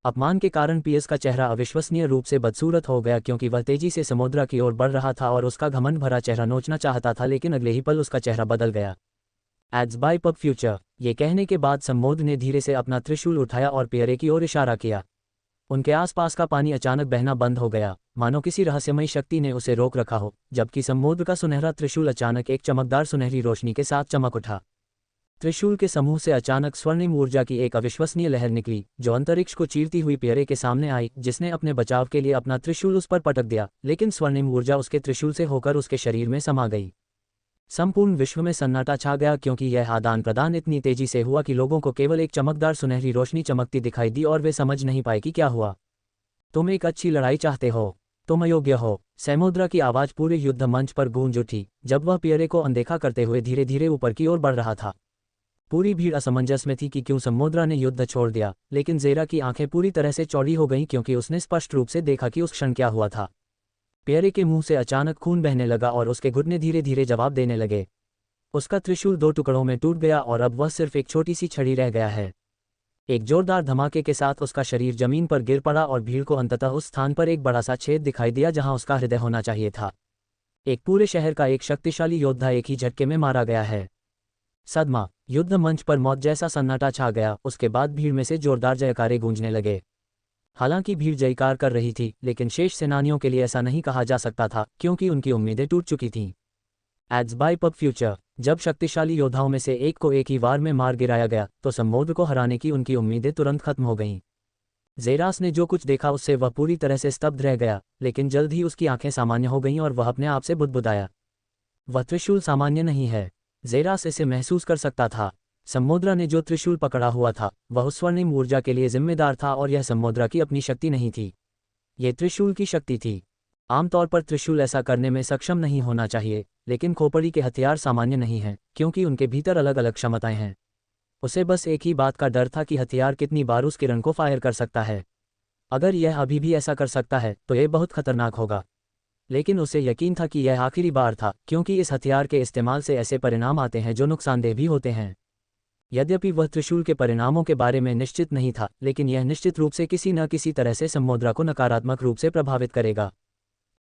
अपमान के कारण पियर्स का चेहरा अविश्वसनीय रूप से बदसूरत हो गया, क्योंकि वह तेजी से समुद्रा की ओर बढ़ रहा था और उसका घमंड भरा चेहरा नोचना चाहता था, लेकिन अगले ही पल उसका चेहरा बदल गया। Ads by pub future. ये कहने के बाद समुद्र ने धीरे से अपना त्रिशूल उठाया और पियरे की ओर इशारा किया। उनके आसपास का पानी अचानक बहना बंद हो गया, मानो किसी रहस्यमयी शक्ति ने उसे रोक रखा हो, जबकि समुद्र का सुनहरा त्रिशूल अचानक एक चमकदार सुनहरी रोशनी के साथ चमक उठा। त्रिशूल के समूह से अचानक स्वर्णिम ऊर्जा की एक अविश्वसनीय लहर निकली, जो अंतरिक्ष को चीरती हुई पियरे के सामने आई, जिसने अपने बचाव के लिए अपना त्रिशूल उस पर पटक दिया, लेकिन स्वर्णिम ऊर्जा उसके त्रिशूल से होकर उसके शरीर में समा गई। संपूर्ण विश्व में सन्नाटा छा गया, क्योंकि यह आदान प्रदान इतनी तेजी से हुआ कि लोगों को केवल एक चमकदार सुनहरी रोशनी चमकती दिखाई दी और वे समझ नहीं पाए कि क्या हुआ। तुम एक अच्छी लड़ाई चाहते हो, तुम अयोग्य हो। समुद्रा की आवाज पूरे युद्ध मंच पर गूंज उठी, जब वह पियरे को अनदेखा करते हुए धीरे धीरे ऊपर की ओर बढ़ रहा था। पूरी भीड़ असमंजस में थी कि क्यों समुद्रा ने युद्ध छोड़ दिया, लेकिन ज़ेरा की आंखें पूरी तरह से चौड़ी हो गईं, क्योंकि उसने स्पष्ट रूप से देखा कि उस क्षण क्या हुआ था। पियरे के मुंह से अचानक खून बहने लगा और उसके घुटने धीरे धीरे जवाब देने लगे। उसका त्रिशूल 2 टुकड़ों में टूट गया और अब वह सिर्फ एक छोटी सी छड़ी रह गया है। एक जोरदार धमाके के साथ उसका शरीर जमीन पर गिर पड़ा और भीड़ को अंततः उस स्थान पर एक बड़ा सा छेद दिखाई दिया जहां उसका हृदय होना चाहिए था। एक पूरे शहर का एक शक्तिशाली योद्धा एक ही झटके में मारा गया है। सदमा। युद्ध मंच पर मौत जैसा सन्नाटा छा गया। उसके बाद भीड़ में से जोरदार जयकारे गूंजने लगे। हालांकि भीड़ जयकार कर रही थी, लेकिन शेष सेनानियों के लिए ऐसा नहीं कहा जा सकता था, क्योंकि उनकी उम्मीदें टूट चुकी थीं। Ads by pub future. जब शक्तिशाली योद्धाओं में से एक को एक ही वार में मार गिराया गया, तो समुद्र को हराने की उनकी उम्मीदें तुरंत खत्म हो गईं। ज़ेरास ने जो कुछ देखा उससे वह पूरी तरह से स्तब्ध रह गया, लेकिन जल्द ही उसकी आंखें सामान्य हो गईं और वह अपने आप से बुदबुदाया। वह त्रिशूल सामान्य नहीं है। ज़ेरास इसे महसूस कर सकता था। समुद्रा ने जो त्रिशूल पकड़ा हुआ था, वह स्वर्णिम ऊर्जा के लिए जिम्मेदार था, और यह समुद्रा की अपनी शक्ति नहीं थी। ये त्रिशूल की शक्ति थी। आमतौर पर त्रिशूल ऐसा करने में सक्षम नहीं होना चाहिए, लेकिन खोपड़ी के हथियार सामान्य नहीं हैं, क्योंकि उनके भीतर अलग अलग क्षमताएं हैं। उसे बस एक ही बात का डर था कि हथियार कितनी बार उस किरण को फायर कर सकता है। अगर यह अभी भी ऐसा कर सकता है तो यह बहुत खतरनाक होगा। लेकिन उसे यकीन था कि यह आखिरी बार था, क्योंकि इस हथियार के इस्तेमाल से ऐसे परिणाम आते हैं जो नुकसानदेह भी होते हैं। यद्यपि वह त्रिशूल के परिणामों के बारे में निश्चित नहीं था, लेकिन यह निश्चित रूप से किसी न किसी तरह से समुद्रा को नकारात्मक रूप से प्रभावित करेगा।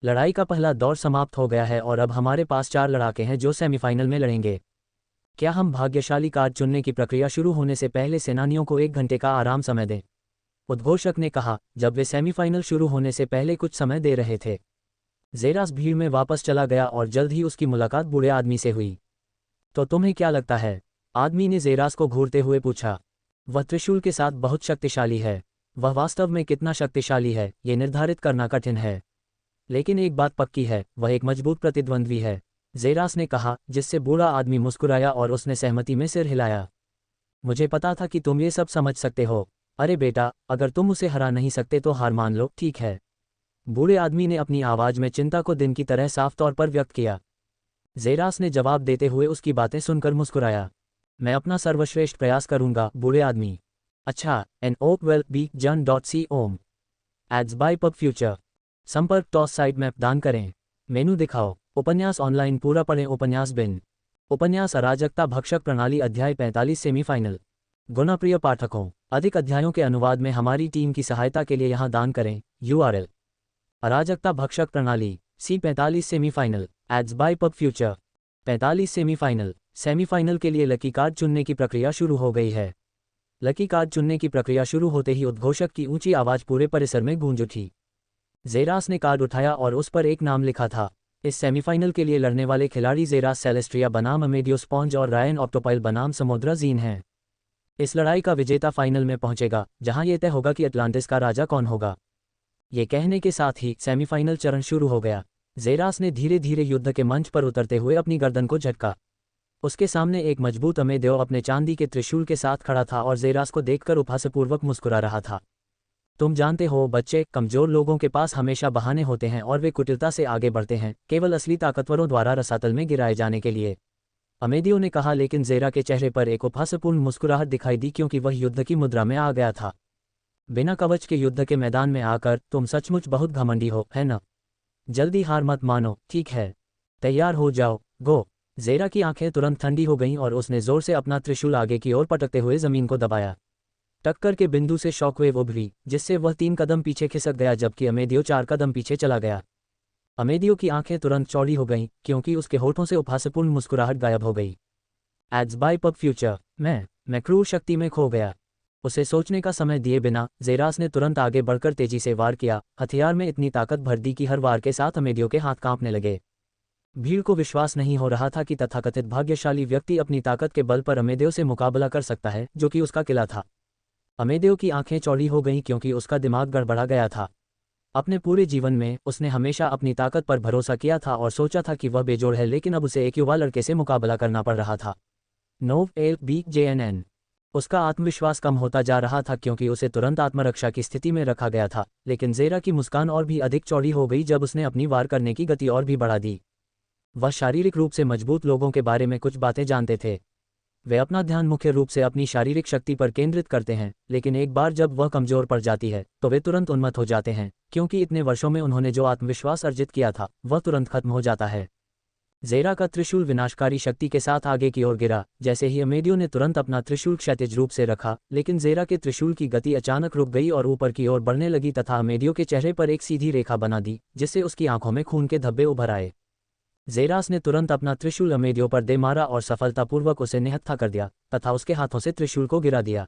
लड़ाई का पहला दौर समाप्त हो गया है और अब हमारे पास 4 लड़ाके हैं जो सेमीफाइनल में लड़ेंगे। क्या हम भाग्यशाली कार्ड चुनने की प्रक्रिया शुरू होने से पहले सेनानियों को 1 घंटे का आराम समय दें? उद्घोषक ने कहा, जब वे सेमीफाइनल शुरू होने से पहले कुछ समय दे रहे थे। ज़ेरास भीड़ में वापस चला गया और जल्द ही उसकी मुलाकात बूढ़े आदमी से हुई। तो तुम्हें क्या लगता है? आदमी ने ज़ेरास को घूरते हुए पूछा। वह त्रिशूल के साथ बहुत शक्तिशाली है। वह वास्तव में कितना शक्तिशाली है, ये निर्धारित करना कठिन है। लेकिन एक बात पक्की है, वह एक मजबूत प्रतिद्वंद्वी है, ज़ेरास ने कहा, जिससे बूढ़ा आदमी मुस्कुराया और उसने सहमति में सिर हिलाया। मुझे पता था कि तुम ये सब समझ सकते हो। अरे बेटा, अगर तुम उसे हरा नहीं सकते तो हार मान लो, ठीक है? बूढ़े आदमी ने अपनी आवाज़ में चिंता को दिन की तरह साफ तौर पर व्यक्त किया। ज़ेरास ने जवाब देते हुए उसकी बातें सुनकर मुस्कुराया। मैं अपना सर्वश्रेष्ठ प्रयास करूंगा, बूढ़े आदमी। अच्छा, एन ओक वेल बी जन .com। Ads by pub future. संपर्क टॉस साइट मैप दान करें। मेनू दिखाओ। उपन्यास ऑनलाइन पूरा पढ़ें। उपन्यास बिन उपन्यास अराजकता भक्षक प्रणाली अध्याय 45 सेमीफाइनल। गुणप्रिय पाठकों, अधिक अध्यायों के अनुवाद में हमारी टीम की सहायता के लिए यहाँ दान करें। URL अराजकता भक्षक प्रणाली C45 semifinal ads by pub future. 45 semifinal के लिए लकी कार्ड चुनने की प्रक्रिया शुरू हो गई है। लकी कार्ड चुनने की प्रक्रिया शुरू होते ही उद्घोषक की ऊंची आवाज पूरे परिसर में गूंज उठी। जेरास ने कार्ड उठाया और उस पर एक नाम लिखा था। इस सेमीफाइनल के लिए लड़ने वाले खिलाड़ी जेरास सेलेस्ट्रिया बनाम अमेडियो स्पॉन्ज और रायन ऑक्टोपाइल बनाम समुद्रा जीन हैं। इस लड़ाई का विजेता फाइनल में पहुंचेगा, जहां यह तय होगा कि अटलांटिस का राजा कौन होगा। ये कहने के साथ ही सेमीफाइनल चरण शुरू हो गया। जेरास ने धीरे धीरे युद्ध के मंच पर उतरते हुए अपनी गर्दन को झटका। उसके सामने एक मजबूत अमेदेव अपने चांदी के त्रिशूल के साथ खड़ा था और जेरास को देखकर उपहासपूर्वक मुस्कुरा रहा था। तुम जानते हो बच्चे, कमजोर लोगों के पास हमेशा बहाने होते हैं और वे कुटिलता से आगे बढ़ते हैं, केवल असली ताकतवरों द्वारा रसातल में गिराए जाने के लिए, अमेदियो ने कहा। लेकिन जेरा के चेहरे पर एक उपहासपूर्ण मुस्कुराहट दिखाई दी क्योंकि वह युद्ध की मुद्रा में आ गया था। बिना कवच के युद्ध के मैदान में आकर तुम सचमुच बहुत घमंडी हो, है न? जल्दी हार मत मानो, ठीक है? तैयार हो जाओ, गो। जेरा की आंखें तुरंत ठंडी हो गईं और उसने जोर से अपना त्रिशूल आगे की ओर पटकते हुए जमीन को दबाया। टक्कर के बिंदु से शॉकवेव उभरी, जिससे वह 3 कदम पीछे खिसक गया जबकि अमेदियो 4 कदम पीछे चला गया। अमेदियो की आंखें तुरंत चौड़ी हो गईं क्योंकि उसके होठों से उपहासपूर्ण मुस्कुराहट गायब हो गई। Ads by pub future. मैं क्रूर शक्ति में खो गया। उसे सोचने का समय दिए बिना जेरास ने तुरंत आगे बढ़कर तेजी से वार किया। हथियार में इतनी ताकत भर दी कि हर वार के साथ अमेदियो के हाथ कांपने लगे। भीड़ को विश्वास नहीं हो रहा था कि तथाकथित भाग्यशाली व्यक्ति अपनी ताकत के बल पर अमेदियो से मुकाबला कर सकता है, जो कि उसका किला था। अमेदियो की आंखें चौड़ी हो गईं क्योंकि उसका दिमाग गड़बड़ा गया था। अपने पूरे जीवन में उसने हमेशा अपनी ताकत पर भरोसा किया था और सोचा था कि वह बेजोड़ है, लेकिन अब उसे एक युवा लड़के से मुकाबला करना पड़ रहा था। NOVE-BJNN। उसका आत्मविश्वास कम होता जा रहा था क्योंकि उसे तुरंत आत्मरक्षा की स्थिति में रखा गया था। लेकिन जेरा की मुस्कान और भी अधिक चौड़ी हो गई जब उसने अपनी वार करने की गति और भी बढ़ा दी। वह शारीरिक रूप से मजबूत लोगों के बारे में कुछ बातें जानते थे। वे अपना ध्यान मुख्य रूप से अपनी शारीरिक शक्ति पर केंद्रित करते हैं, लेकिन एक बार जब वह कमजोर पड़ जाती है तो वे तुरंत उन्मत्त हो जाते हैं, क्योंकि इतने वर्षों में उन्होंने जो आत्मविश्वास अर्जित किया था वह तुरंत खत्म हो जाता है। जेरा का त्रिशूल विनाशकारी शक्ति के साथ आगे की ओर गिरा। जैसे ही अमेदियो ने तुरंत अपना त्रिशूल क्षैतिज रूप से रखा, लेकिन जेरा के त्रिशूल की गति अचानक रुक गई और ऊपर की ओर बढ़ने लगी तथा अमेदियो के चेहरे पर एक सीधी रेखा बना दी, जिससे उसकी आंखों में खून के धब्बे उभर आए। जेरास ने तुरंत अपना त्रिशूल अमेदियो पर दे मारा और सफलतापूर्वक उसे निहत्था कर दिया तथा उसके हाथों से त्रिशूल को गिरा दिया।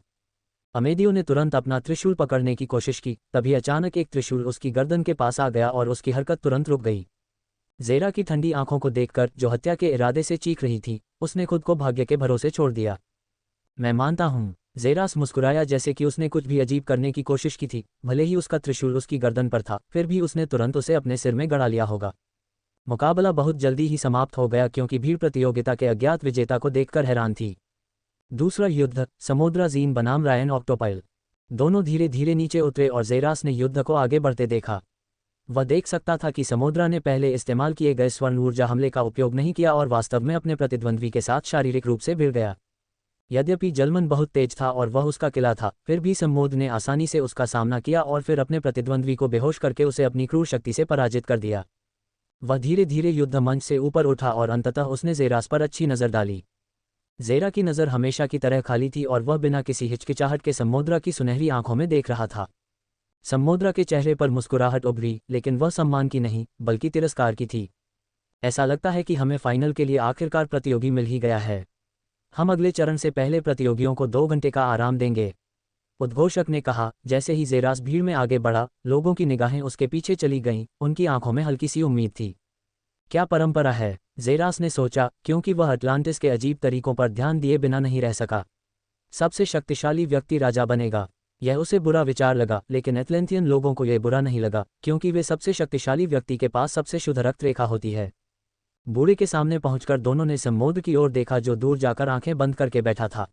अमेदियो ने तुरंत अपना त्रिशूल पकड़ने की कोशिश की, तभी अचानक एक त्रिशूल उसकी गर्दन के पास आ गया और उसकी हरकत तुरंत रुक गई। जेरा की ठंडी आंखों को देखकर, जो हत्या के इरादे से चीख रही थी, उसने खुद को भाग्य के भरोसे छोड़ दिया। मैं मानता हूँ। जेरास मुस्कुराया जैसे कि उसने कुछ भी अजीब करने की कोशिश की थी। भले ही उसका त्रिशूल उसकी गर्दन पर था, फिर भी उसने तुरंत उसे अपने सिर में गड़ा लिया होगा। मुकाबला बहुत जल्दी ही समाप्त हो गया क्योंकि भीड़ प्रतियोगिता के अज्ञात विजेता को देखकर हैरान थी। दूसरा युद्ध, समुद्रा जीन बनाम रायन ऑक्टोपाइल। दोनों धीरे धीरे नीचे उतरे और जेरास ने युद्ध को आगे बढ़ते देखा। वह देख सकता था कि समुद्रा ने पहले इस्तेमाल किए गए स्वर्ण ऊर्जा हमले का उपयोग नहीं किया और वास्तव में अपने प्रतिद्वंद्वी के साथ शारीरिक रूप से भिड़ गया। यद्यपि जलमन बहुत तेज था और वह उसका किला था, फिर भी समुद्र ने आसानी से उसका सामना किया और फिर अपने प्रतिद्वंद्वी को बेहोश करके उसे अपनी क्रूर शक्ति से पराजित कर दिया। वह धीरे धीरे युद्ध मंच से ऊपर उठा और अंततः उसने जेरास पर अच्छी नज़र डाली। जेरा की नज़र हमेशा की तरह खाली थी और वह बिना किसी हिचकिचाहट के समुद्रा की सुनहरी आंखों में देख रहा था। समुद्रा के चेहरे पर मुस्कुराहट उभरी, लेकिन वह सम्मान की नहीं बल्कि तिरस्कार की थी। ऐसा लगता है कि हमें फाइनल के लिए आखिरकार प्रतियोगी मिल ही गया है। हम अगले चरण से पहले प्रतियोगियों को 2 घंटे का आराम देंगे, उद्घोषक ने कहा। जैसे ही जेरास भीड़ में आगे बढ़ा, लोगों की निगाहें उसके पीछे चली गईं। उनकी आंखों में हल्की सी उम्मीद थी। क्या परंपरा है, जेरास ने सोचा, क्योंकि वह अटलांटिस के अजीब तरीकों पर ध्यान दिए बिना नहीं रह सका। सबसे शक्तिशाली व्यक्ति राजा बनेगा। यह उसे बुरा विचार लगा, लेकिन एथलेंथियन लोगों को यह बुरा नहीं लगा क्योंकि वे सबसे शक्तिशाली व्यक्ति के पास सबसे शुद्ध रक्त रेखा होती है। बूढ़े के सामने पहुंचकर दोनों ने समुद्र की ओर देखा जो दूर जाकर आंखें बंद करके बैठा था।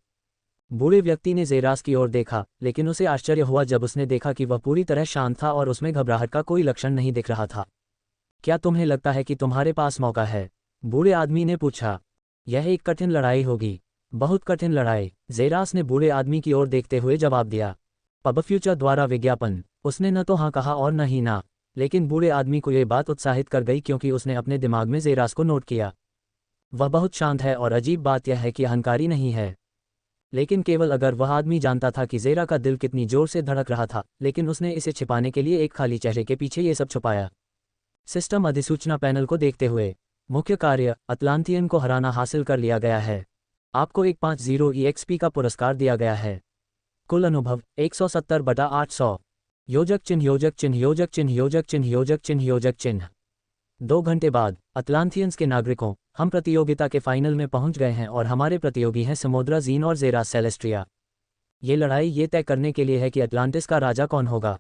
बूढ़े व्यक्ति ने जेरास की ओर देखा, लेकिन उसे आश्चर्य हुआ जब उसने देखा कि वह पूरी तरह शांत था और उसमें घबराहट का कोई लक्षण नहीं दिख रहा था। क्या तुम्हें लगता है कि तुम्हारे पास मौका है? बूढ़े आदमी ने पूछा। यह एक कठिन लड़ाई होगी, बहुत कठिन लड़ाई, जेरास ने बूढ़े आदमी की ओर देखते हुए जवाब दिया। पब फ्यूचर द्वारा विज्ञापन। उसने न तो हाँ कहा और न ही ना, लेकिन बूढ़े आदमी को यह बात उत्साहित कर गई क्योंकि उसने अपने दिमाग में जेरास को नोट किया। वह बहुत शांत है और अजीब बात यह है कि अहंकारी नहीं है। लेकिन केवल अगर वह आदमी जानता था कि ज़ेरा का दिल कितनी जोर से धड़क रहा था, लेकिन उसने इसे छिपाने के लिए एक खाली चेहरे के पीछे ये सब छुपाया। सिस्टम अधिसूचना पैनल को देखते हुए, मुख्य कार्य, अटलांटियन को हराना हासिल कर लिया गया है। आपको एक 50 EXP का पुरस्कार दिया गया है। कुल अनुभव 170/800। योजक चिन्ह योजक चिन्ह योजक चिन्ह योजक चिन्ह योजक चिन्ह योजक चिन्ह। 2 घंटे बाद, अटलांटियंस के नागरिकों, हम प्रतियोगिता के फाइनल में पहुंच गए हैं और हमारे प्रतियोगी हैं समोद्रा जीन और ज़ेरास सेलेस्ट्रिया। ये लड़ाई ये तय करने के लिए है कि अटलांटिस का राजा कौन होगा।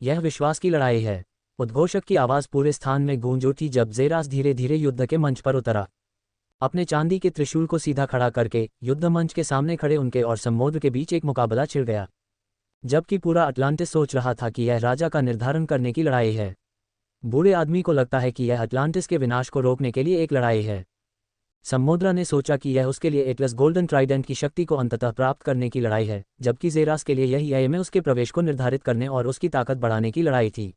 यह विश्वास की लड़ाई है। उद्घोषक की आवाज़ पूरे स्थान में गूंज उठी जब ज़ेरास धीरे धीरे युद्ध के मंच पर उतरा। अपने चांदी के त्रिशूल को सीधा खड़ा करके युद्ध मंच के सामने खड़े उनके और समुद्र के बीच एक मुकाबला छिड़ गया। जबकि पूरा अटलांटिस सोच रहा था कि यह राजा का निर्धारण करने की लड़ाई है। बूढ़े आदमी को लगता है कि यह अटलांटिस के विनाश को रोकने के लिए एक लड़ाई है। समोद्रा ने सोचा कि यह उसके लिए एटलस गोल्डन ट्राइडेंट की शक्ति को अंततः प्राप्त करने की लड़ाई है, जबकि ज़ेरास के लिए यह EI में उसके प्रवेश को निर्धारित करने और उसकी ताकत बढ़ाने की लड़ाई थी।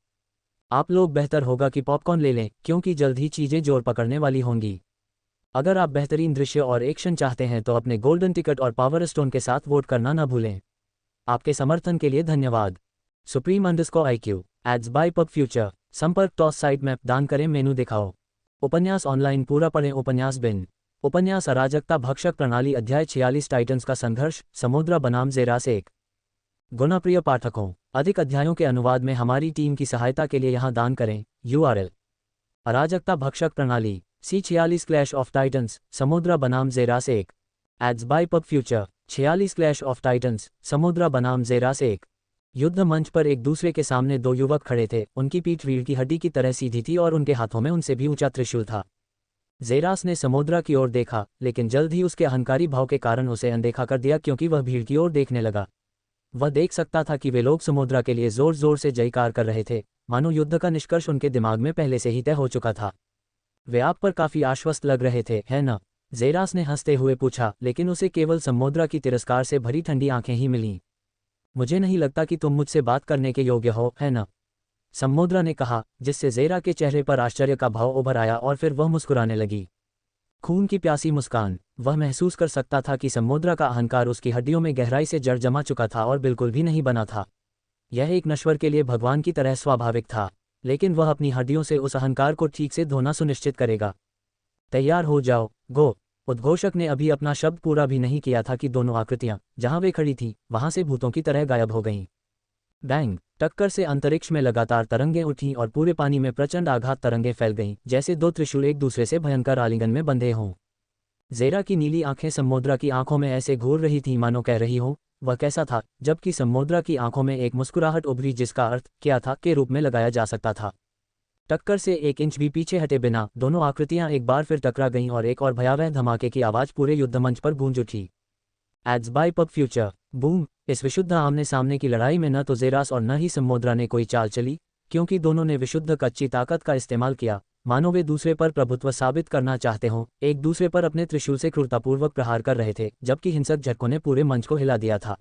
आप लोग बेहतर होगा कि पॉपकॉर्न ले लें, क्योंकि जल्द ही चीज़ें जोर पकड़ने वाली होंगी। अगर आप बेहतरीन दृश्य और एक्शन चाहते हैं तो अपने गोल्डन टिकट और पावर स्टोन के साथ वोट करना न भूलें। आपके समर्थन के लिए धन्यवाद। Supreme_IQ ads by pub future. संपर्क टॉस साइट मैप दान करें मेनू दिखाओ। उपन्यास ऑनलाइन पूरा पढ़ें। उपन्यास बिन। उपन्यास अराजकता भक्षक प्रणाली अध्याय 46 टाइटन्स का संघर्ष समोद्रा बनाम ज़ेरास 1। गुणप्रिय पाठकों, अधिक अध्यायों के अनुवाद में हमारी टीम की सहायता के लिए यहाँ दान करें। URL अराजकता भक्षक प्रणाली C46 clash of titans Samudra बनाम Zeras 1 ads by pub future. 46 clash of titans Samudra बनाम ज़ेरास 1। युद्ध मंच पर एक दूसरे के सामने 2 युवक खड़े थे। उनकी पीठ रीढ़ की हड्डी की तरह सीधी थी और उनके हाथों में उनसे भी ऊंचा त्रिशूल था। ज़ेरास ने समोद्रा की ओर देखा, लेकिन जल्द ही उसके अहंकारी भाव के कारण उसे अनदेखा कर दिया क्योंकि वह भीड़ की ओर देखने लगा। वह देख सकता था कि वे लोग समोद्रा के लिए जोर जोर से जयकार कर रहे थे, मानो युद्ध का निष्कर्ष उनके दिमाग में पहले से ही तय हो चुका था। वे आप पर काफ़ी आश्वस्त लग रहे थे, है न? ज़ेरास ने हंसते हुए पूछा, लेकिन उसे केवल समोद्रा की तिरस्कार से भरी ठंडी आंखें ही मिलीं। मुझे नहीं लगता कि तुम मुझसे बात करने के योग्य हो, है न? समोद्रा ने कहा, जिससे ज़ेरा के चेहरे पर आश्चर्य का भाव उभर आया और फिर वह मुस्कुराने लगी। खून की प्यासी मुस्कान। वह महसूस कर सकता था कि समोद्रा का अहंकार उसकी हड्डियों में गहराई से जड़ जमा चुका था और बिल्कुल भी नहीं बना था। यह एक नश्वर के लिए भगवान की तरह स्वाभाविक था, लेकिन वह अपनी हड्डियों से उस अहंकार को ठीक से धोना सुनिश्चित करेगा। तैयार हो जाओ, गो। उद्घोषक ने अभी अपना शब्द पूरा भी नहीं किया था कि दोनों आकृतियां, जहां वे खड़ी थीं, वहां से भूतों की तरह गायब हो गईं। बैंग! टक्कर से अंतरिक्ष में लगातार तरंगें उठीं और पूरे पानी में प्रचंड आघात तरंगें फैल गईं, जैसे 2 त्रिशूल एक दूसरे से भयंकर आलिंगन में बंधे हों। ज़ेरा की नीली आंखें समोद्रा की आंखों में ऐसे घूर रही थीं मानो कह रही हो, वह कैसा था, जबकि समोद्रा की आंखों में एक मुस्कुराहट उभरी जिसका अर्थ क्या था के रूप में लगाया जा सकता था। टक्कर से 1 इंच भी पीछे हटे बिना दोनों आकृतियां एक बार फिर टकरा गईं और एक और भयावह धमाके की आवाज़ पूरे युद्धमंच पर गूंज उठी। Ads by pub future. Boom! इस विशुद्ध आमने सामने की लड़ाई में न तो ज़ेरास और न ही समोद्रा ने कोई चाल चली, क्योंकि दोनों ने विशुद्ध कच्ची ताकत का इस्तेमाल किया, मानो वे दूसरे पर प्रभुत्व साबित करना चाहते हों। एक दूसरे पर अपने त्रिशूल से क्रूरतापूर्वक प्रहार कर रहे थे, जबकि हिंसक झटकों ने पूरे मंच को हिला दिया था।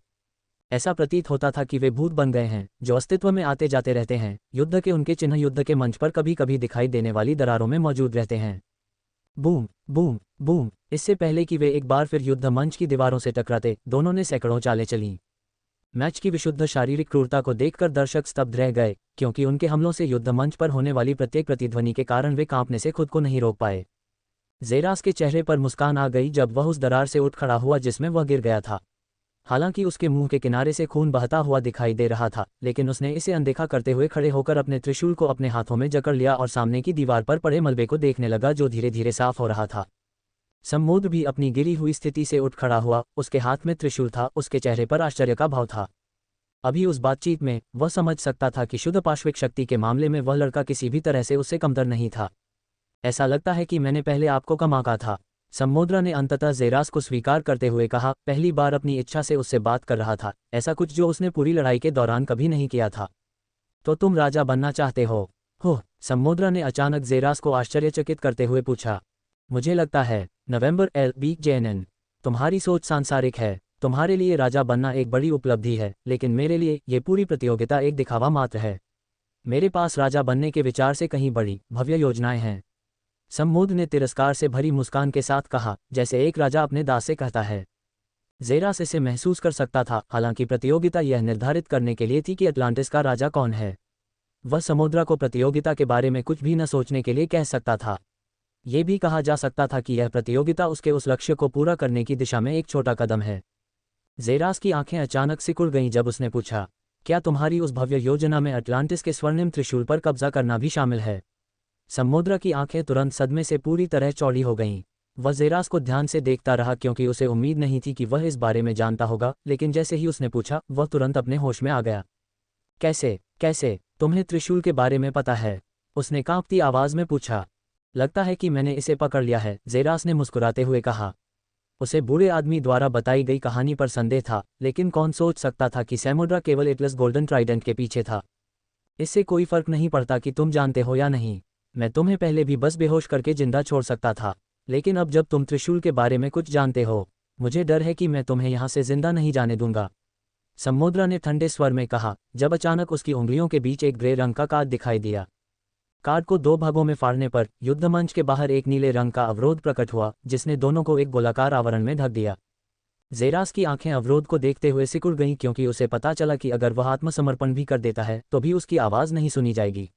ऐसा प्रतीत होता था कि वे भूत बन गए हैं, जो अस्तित्व में आते जाते रहते हैं। युद्ध के उनके चिन्ह युद्ध के मंच पर कभी कभी दिखाई देने वाली दरारों में मौजूद रहते हैं। Boom boom boom! इससे पहले कि वे एक बार फिर युद्ध मंच की दीवारों से टकराते, दोनों ने सैकड़ों चालें चलीं। मैच की विशुद्ध शारीरिक क्रूरता को देखकर दर्शक स्तब्ध रह गए, क्योंकि उनके हमलों से युद्ध मंच पर होने वाली प्रत्येक प्रतिध्वनि के कारण वे कांपने से खुद को नहीं रोक पाए। ज़ेरास के चेहरे पर मुस्कान आ गई जब वह उस दरार से उठ खड़ा हुआ जिसमें वह गिर गया था। हालांकि उसके मुंह के किनारे से खून बहता हुआ दिखाई दे रहा था, लेकिन उसने इसे अनदेखा करते हुए खड़े होकर अपने त्रिशूल को अपने हाथों में जकड़ लिया और सामने की दीवार पर पड़े मलबे को देखने लगा जो धीरे धीरे साफ हो रहा था। समोद्र भी अपनी गिरी हुई स्थिति से उठ खड़ा हुआ, उसके हाथ में त्रिशूल था, उसके चेहरे पर आश्चर्य का भाव था। अभी उस बातचीत में वह समझ सकता था कि शुद्ध पाश्विक शक्ति के मामले में वह लड़का किसी भी तरह से उससे कमतर नहीं था। ऐसा लगता है कि मैंने पहले आपको कम आंका था, समोद्रा ने अंततः ज़ेरास को स्वीकार करते हुए कहा, पहली बार अपनी इच्छा से उससे बात कर रहा था, ऐसा कुछ जो उसने पूरी लड़ाई के दौरान कभी नहीं किया था। तो तुम राजा बनना चाहते हो? समोद्रा ने अचानक ज़ेरास को आश्चर्यचकित करते हुए पूछा। मुझे लगता है, नवंबर LBJNN, तुम्हारी सोच सांसारिक है। तुम्हारे लिए राजा बनना एक बड़ी उपलब्धि है, लेकिन मेरे लिए ये पूरी प्रतियोगिता एक दिखावा मात्र है। मेरे पास राजा बनने के विचार से कहीं बड़ी, भव्य योजनाएं हैं। सम्मोद ने तिरस्कार से भरी मुस्कान के साथ कहा, जैसे एक राजा अपने दास से कहता है। ज़ेरास इसे महसूस कर सकता था, हालांकि प्रतियोगिता यह निर्धारित करने के लिए थी कि अटलांटिस का राजा कौन है। वह समोद्रा को प्रतियोगिता के बारे में कुछ भी न सोचने के लिए कह सकता था। ये भी कहा जा सकता था कि यह प्रतियोगिता उसके उस लक्ष्य को पूरा करने की दिशा में एक छोटा कदम है। ज़ेरास की आंखें अचानक सिकुड़ गईं जब उसने पूछा, क्या तुम्हारी उस भव्य योजना में अटलांटिस के स्वर्णिम त्रिशूल पर कब्जा करना भी शामिल है? समोद्रा की आंखें तुरंत सदमे से पूरी तरह चौड़ी हो गईं। वह ज़ेरास को ध्यान से देखता रहा क्योंकि उसे उम्मीद नहीं थी कि वह इस बारे में जानता होगा, लेकिन जैसे ही उसने पूछा, वह तुरंत अपने होश में आ गया। कैसे तुम्हें त्रिशूल के बारे में पता है? उसने कांपती आवाज़ में पूछा। लगता है कि मैंने इसे पकड़ लिया है, ज़ेरास ने मुस्कुराते हुए कहा। उसे बूढ़े आदमी द्वारा बताई गई कहानी पर संदेह था, लेकिन कौन सोच सकता था कि सैमोड्रा केवल एटलस गोल्डन ट्राइडेंट के पीछे था। इससे कोई फर्क नहीं पड़ता कि तुम जानते हो या नहीं। मैं तुम्हें पहले भी बस बेहोश करके जिंदा छोड़ सकता था, लेकिन अब जब तुम त्रिशूल के बारे में कुछ जानते हो, मुझे डर है कि मैं तुम्हें यहाँ से जिंदा नहीं जाने दूंगा। समोद्रा ने ठंडे स्वर में कहा, जब अचानक उसकी उंगलियों के बीच एक ग्रे रंग का कार्ड दिखाई दिया। कार्ड को दो भागों में फाड़ने पर युद्धमंच के बाहर एक नीले रंग का अवरोध प्रकट हुआ, जिसने दोनों को एक गोलाकार आवरण में ढक दिया। ज़ेरास की आंखें अवरोध को देखते हुए सिकुड़ गईं क्योंकि उसे पता चला कि अगर वह आत्मसमर्पण भी कर देता है तो भी उसकी आवाज़ नहीं सुनी जाएगी।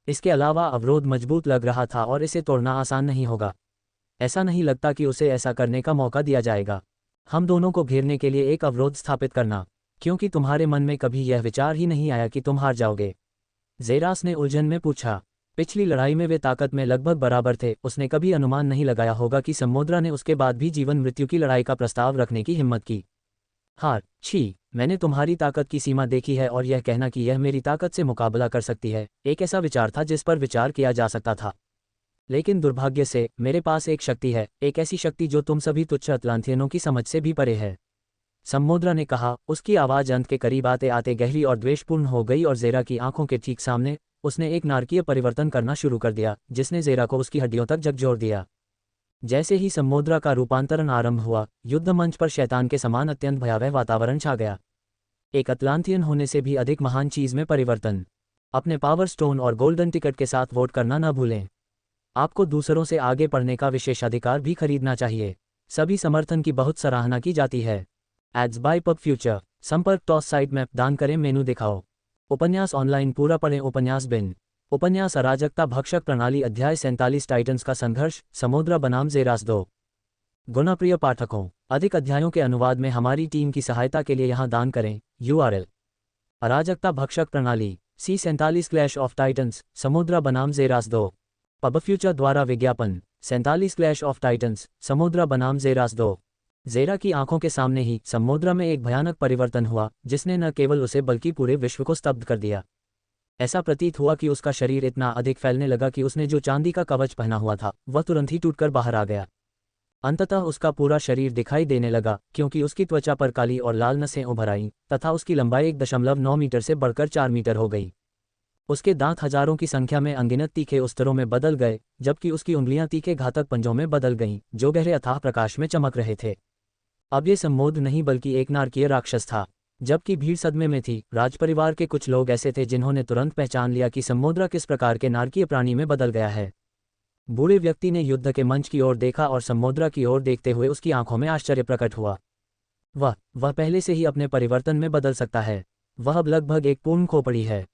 इसके अलावा अवरोध मजबूत लग रहा था और इसे तोड़ना आसान नहीं होगा। ऐसा नहीं लगता कि उसे ऐसा करने का मौका दिया जाएगा। हम दोनों को घेरने के लिए एक अवरोध स्थापित करना, क्योंकि तुम्हारे मन में कभी यह विचार ही नहीं आया कि तुम हार जाओगे? ज़ेरास ने उलझन में पूछा। पिछली लड़ाई में वे ताकत में लगभग बराबर थे। उसने कभी अनुमान नहीं लगाया होगा कि समोद्रा ने उसके बाद भी जीवन मृत्यु की लड़ाई का प्रस्ताव रखने की हिम्मत की। हार, छी, मैंने तुम्हारी ताकत की सीमा देखी है और यह कहना कि यह मेरी ताकत से मुकाबला कर सकती है, एक ऐसा विचार था जिस पर विचार किया जा सकता था। लेकिन दुर्भाग्य से मेरे पास एक शक्ति है, एक ऐसी शक्ति जो तुम सभी तुच्छ अतलांथियनों की समझ से भी परे है। समोद्रा ने कहा। उसकी आवाज़ अंत के करीब आते आते गहरी और द्वेषपूर्ण हो गई और ज़ेरा की आंखों के ठीक सामने उसने एक नारकीय परिवर्तन करना शुरू कर दिया, जिसने ज़ेरा को उसकी हड्डियों तक झकझोर दिया। जैसे ही समोद्रा का रूपांतरण आरंभ हुआ, युद्धमंच पर शैतान के समान अत्यंत भयावह वातावरण छा गया। एक अतलांथियन होने से भी अधिक महान चीज़ में परिवर्तन। अपने पावर स्टोन और गोल्डन टिकट के साथ वोट करना न भूलें। आपको दूसरों से आगे बढ़ने का विशेषाधिकार भी खरीदना चाहिए। सभी समर्थन की बहुत सराहना की जाती है। Ads by pub future. संपर्क टॉस साइट मैप दान करें, मेनू दिखाओ। उपन्यास ऑनलाइन पूरा पढ़ें। उपन्यास बिन। उपन्यास अराजकता भक्षक प्रणाली अध्याय 47 टाइटन्स का संघर्ष। समोद्रा बनाम ज़ेरास 2। गुणाप्रिय पाठकों, अधिक अध्यायों के अनुवाद में हमारी टीम की सहायता के लिए यहाँ दान करें। URL: अराजकता भक्षक प्रणाली C47 clash of titans Samudra बनाम ज़ेरास 2। पब फ्यूचर द्वारा विज्ञापन 47 क्लैश ऑफ टाइटन्स समोद्रा बनाम ज़ेरास 2। ज़ेरा की आंखों के सामने ही समोद्रा में एक भयानक परिवर्तन हुआ, जिसने न केवल उसे बल्कि पूरे विश्व को स्तब्ध कर दिया। ऐसा प्रतीत हुआ कि उसका शरीर इतना अधिक फैलने लगा कि उसने जो चांदी का कवच पहना हुआ था वह तुरंत ही टूटकर बाहर आ गया। अंततः उसका पूरा शरीर दिखाई देने लगा, क्योंकि उसकी त्वचा पर काली और लाल नसें उभर आईं तथा उसकी लंबाई 1.9 मीटर से बढ़कर 4 मीटर हो गई। उसके दांत हजारों की संख्या में अनगिनत तीखे उस्तरों में बदल गए, जबकि उसकी उंगलियां तीखे घातक पंजों में बदल गईं, जो गहरे अथाह प्रकाश में चमक रहे थे। अब ये सम्मोद नहीं बल्कि एक नारकीय राक्षस था। जबकि भीड़ सदमे में थी, राजपरिवार के कुछ लोग ऐसे थे जिन्होंने तुरंत पहचान लिया कि समोद्रा किस प्रकार के नारकीय प्राणी में बदल गया है। बूढ़े व्यक्ति ने युद्ध के मंच की ओर देखा और समोद्रा की ओर देखते हुए उसकी आंखों में आश्चर्य प्रकट हुआ। वह पहले से ही अपने परिवर्तन में बदल सकता है। वह अब लगभग एक पूर्ण खोपड़ी है।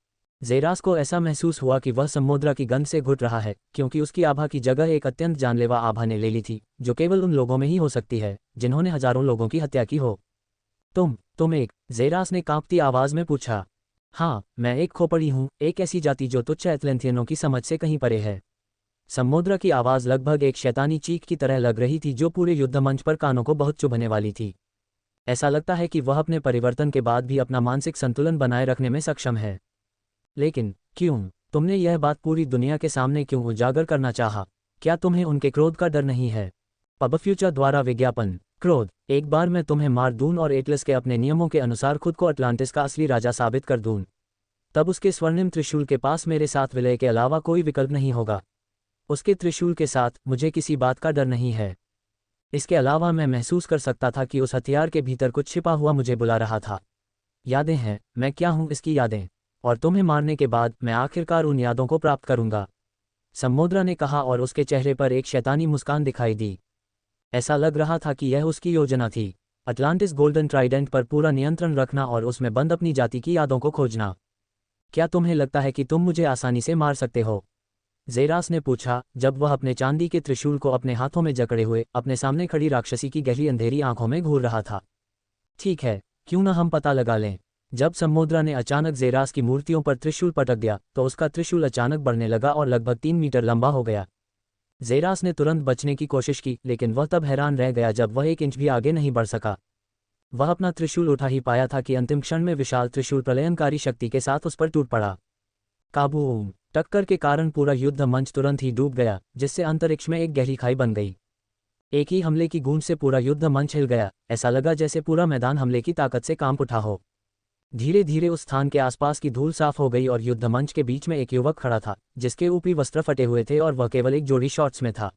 ज़ेरास को ऐसा महसूस हुआ कि वह समोद्रा की गंध से घुट रहा है, क्योंकि उसकी आभा की जगह एक अत्यंत जानलेवा आभा ने ले ली थी, जो केवल उन लोगों में ही हो सकती है जिन्होंने हजारों लोगों की हत्या की हो। तुम एक? ज़ेरास ने कांपती आवाज़ में पूछा। हाँ, मैं एक खोपड़ी हूँ, एक ऐसी जाति जो तुच्छ एथलेंथियनों की समझ से कहीं परे है। समोद्रा की आवाज़ लगभग एक शैतानी चीख की तरह लग रही थी, जो पूरे युद्धमंच पर कानों को बहुत चुभने वाली थी। ऐसा लगता है कि वह अपने परिवर्तन के बाद भी अपना मानसिक संतुलन बनाए रखने में सक्षम है। लेकिन क्यों? तुमने यह बात पूरी दुनिया के सामने क्यों उजागर करना चाहा? क्या तुम्हें उनके क्रोध का डर नहीं है? पब फ्यूचर द्वारा विज्ञापन। क्रोध? एक बार मैं तुम्हें मार दूं और एटलस के अपने नियमों के अनुसार खुद को अटलांटिस का असली राजा साबित कर दूं, तब उसके स्वर्णिम त्रिशूल के पास मेरे साथ विलय के अलावा कोई विकल्प नहीं होगा। उसके त्रिशूल के साथ मुझे किसी बात का डर नहीं है। इसके अलावा मैं महसूस कर सकता था कि उस हथियार के भीतर कुछ छिपा हुआ मुझे बुला रहा था। यादें हैं, मैं क्या हूँ इसकी यादें, और तुम्हें मारने के बाद मैं आखिरकार उन यादों को प्राप्त करूंगा। समोद्रा ने कहा और उसके चेहरे पर एक शैतानी मुस्कान दिखाई दी। ऐसा लग रहा था कि यह उसकी योजना थी, अटलांटिस गोल्डन ट्राइडेंट पर पूरा नियंत्रण रखना और उसमें बंद अपनी जाति की यादों को खोजना। क्या तुम्हें लगता है कि तुम मुझे आसानी से मार सकते हो? ज़ेरास ने पूछा, जब वह अपने चांदी के त्रिशूल को अपने हाथों में जकड़े हुए अपने सामने खड़ी राक्षसी की गहरी अंधेरी आंखों में घूर रहा था। ठीक है, क्यों न हम पता लगा लें। जब समोद्रा ने अचानक ज़ेरास की मूर्तियों पर त्रिशूल पटक दिया तो उसका त्रिशूल अचानक बढ़ने लगा और लगभग 3 मीटर लंबा हो गया। ज़ेरास ने तुरंत बचने की कोशिश की, लेकिन वह तब हैरान रह गया जब वह 1 इंच भी आगे नहीं बढ़ सका। वह अपना त्रिशूल उठा ही पाया था कि अंतिम क्षण में विशाल त्रिशूल प्रलयनकारी शक्ति के साथ उस पर टूट पड़ा। काबूम! टक्कर के कारण पूरा युद्ध मंच तुरंत ही डूब गया, जिससे अंतरिक्ष में एक गहरी खाई बन गई। एक ही हमले की गूंज से पूरा युद्ध मंच हिल गया, ऐसा लगा जैसे पूरा मैदान हमले की ताकत से कांप उठा हो। धीरे धीरे उस स्थान के आसपास की धूल साफ हो गई और युद्ध मंच के बीच में एक युवक खड़ा था, जिसके ऊपरी वस्त्र फटे हुए थे और वह केवल एक जोड़ी शॉर्ट्स में था।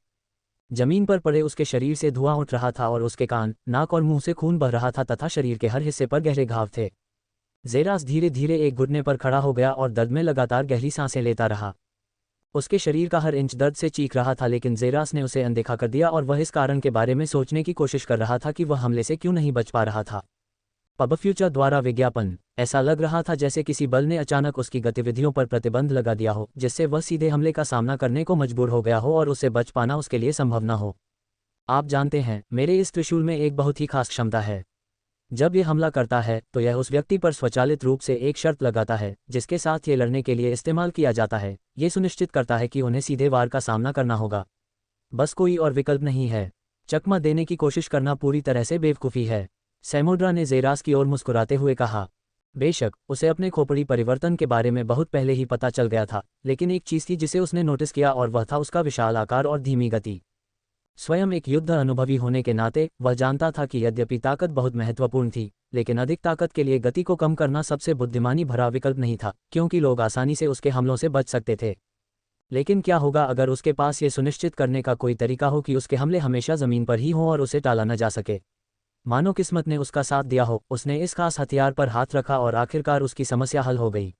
जमीन पर पड़े उसके शरीर से धुआं उठ रहा था और उसके कान, नाक और मुंह से खून बह रहा था तथा शरीर के हर हिस्से पर गहरे घाव थे। ज़ेरास धीरे धीरे एक घुटने पर खड़ा हो गया और दर्द में लगातार गहरी सांसें लेता रहा। उसके शरीर का हर इंच दर्द से चीख रहा था, लेकिन ज़ेरास ने उसे अनदेखा कर दिया और वह इस कारण के बारे में सोचने की कोशिश कर रहा था कि वह हमले से क्यों नहीं बच पा रहा था। पब फ्यूचर द्वारा विज्ञापन। ऐसा लग रहा था जैसे किसी बल ने अचानक उसकी गतिविधियों पर प्रतिबंध लगा दिया हो, जिससे वह सीधे हमले का सामना करने को मजबूर हो गया हो और उससे बच पाना उसके लिए संभव न हो। आप जानते हैं, मेरे इस त्रिशूल में एक बहुत ही खास क्षमता है। जब यह हमला करता है तो यह उस व्यक्ति पर स्वचालित रूप से एक शर्त लगाता है जिसके साथ ये लड़ने के लिए इस्तेमाल किया जाता है। ये सुनिश्चित करता है कि उन्हें सीधे वार का सामना करना होगा। बस कोई और विकल्प नहीं है। चकमा देने की कोशिश करना पूरी तरह से बेवकूफ़ी है। समोद्रा ने ज़ेरास की ओर मुस्कुराते हुए कहा। बेशक, उसे अपने खोपड़ी परिवर्तन के बारे में बहुत पहले ही पता चल गया था, लेकिन एक चीज़ थी जिसे उसने नोटिस किया और वह था उसका विशाल आकार और धीमी गति। स्वयं एक युद्ध अनुभवी होने के नाते वह जानता था कि यद्यपि ताकत बहुत महत्वपूर्ण थी, लेकिन अधिक ताकत के लिए गति को कम करना सबसे बुद्धिमानी भरा विकल्प नहीं था, क्योंकि लोग आसानी से उसके हमलों से बच सकते थे। लेकिन क्या होगा अगर उसके पास ये सुनिश्चित करने का कोई तरीका हो कि उसके हमले हमेशा ज़मीन पर ही हों और उसे टाला न जा सके? मानो किस्मत ने उसका साथ दिया हो, उसने इस खास हथियार पर हाथ रखा और आखिरकार उसकी समस्या हल हो गई।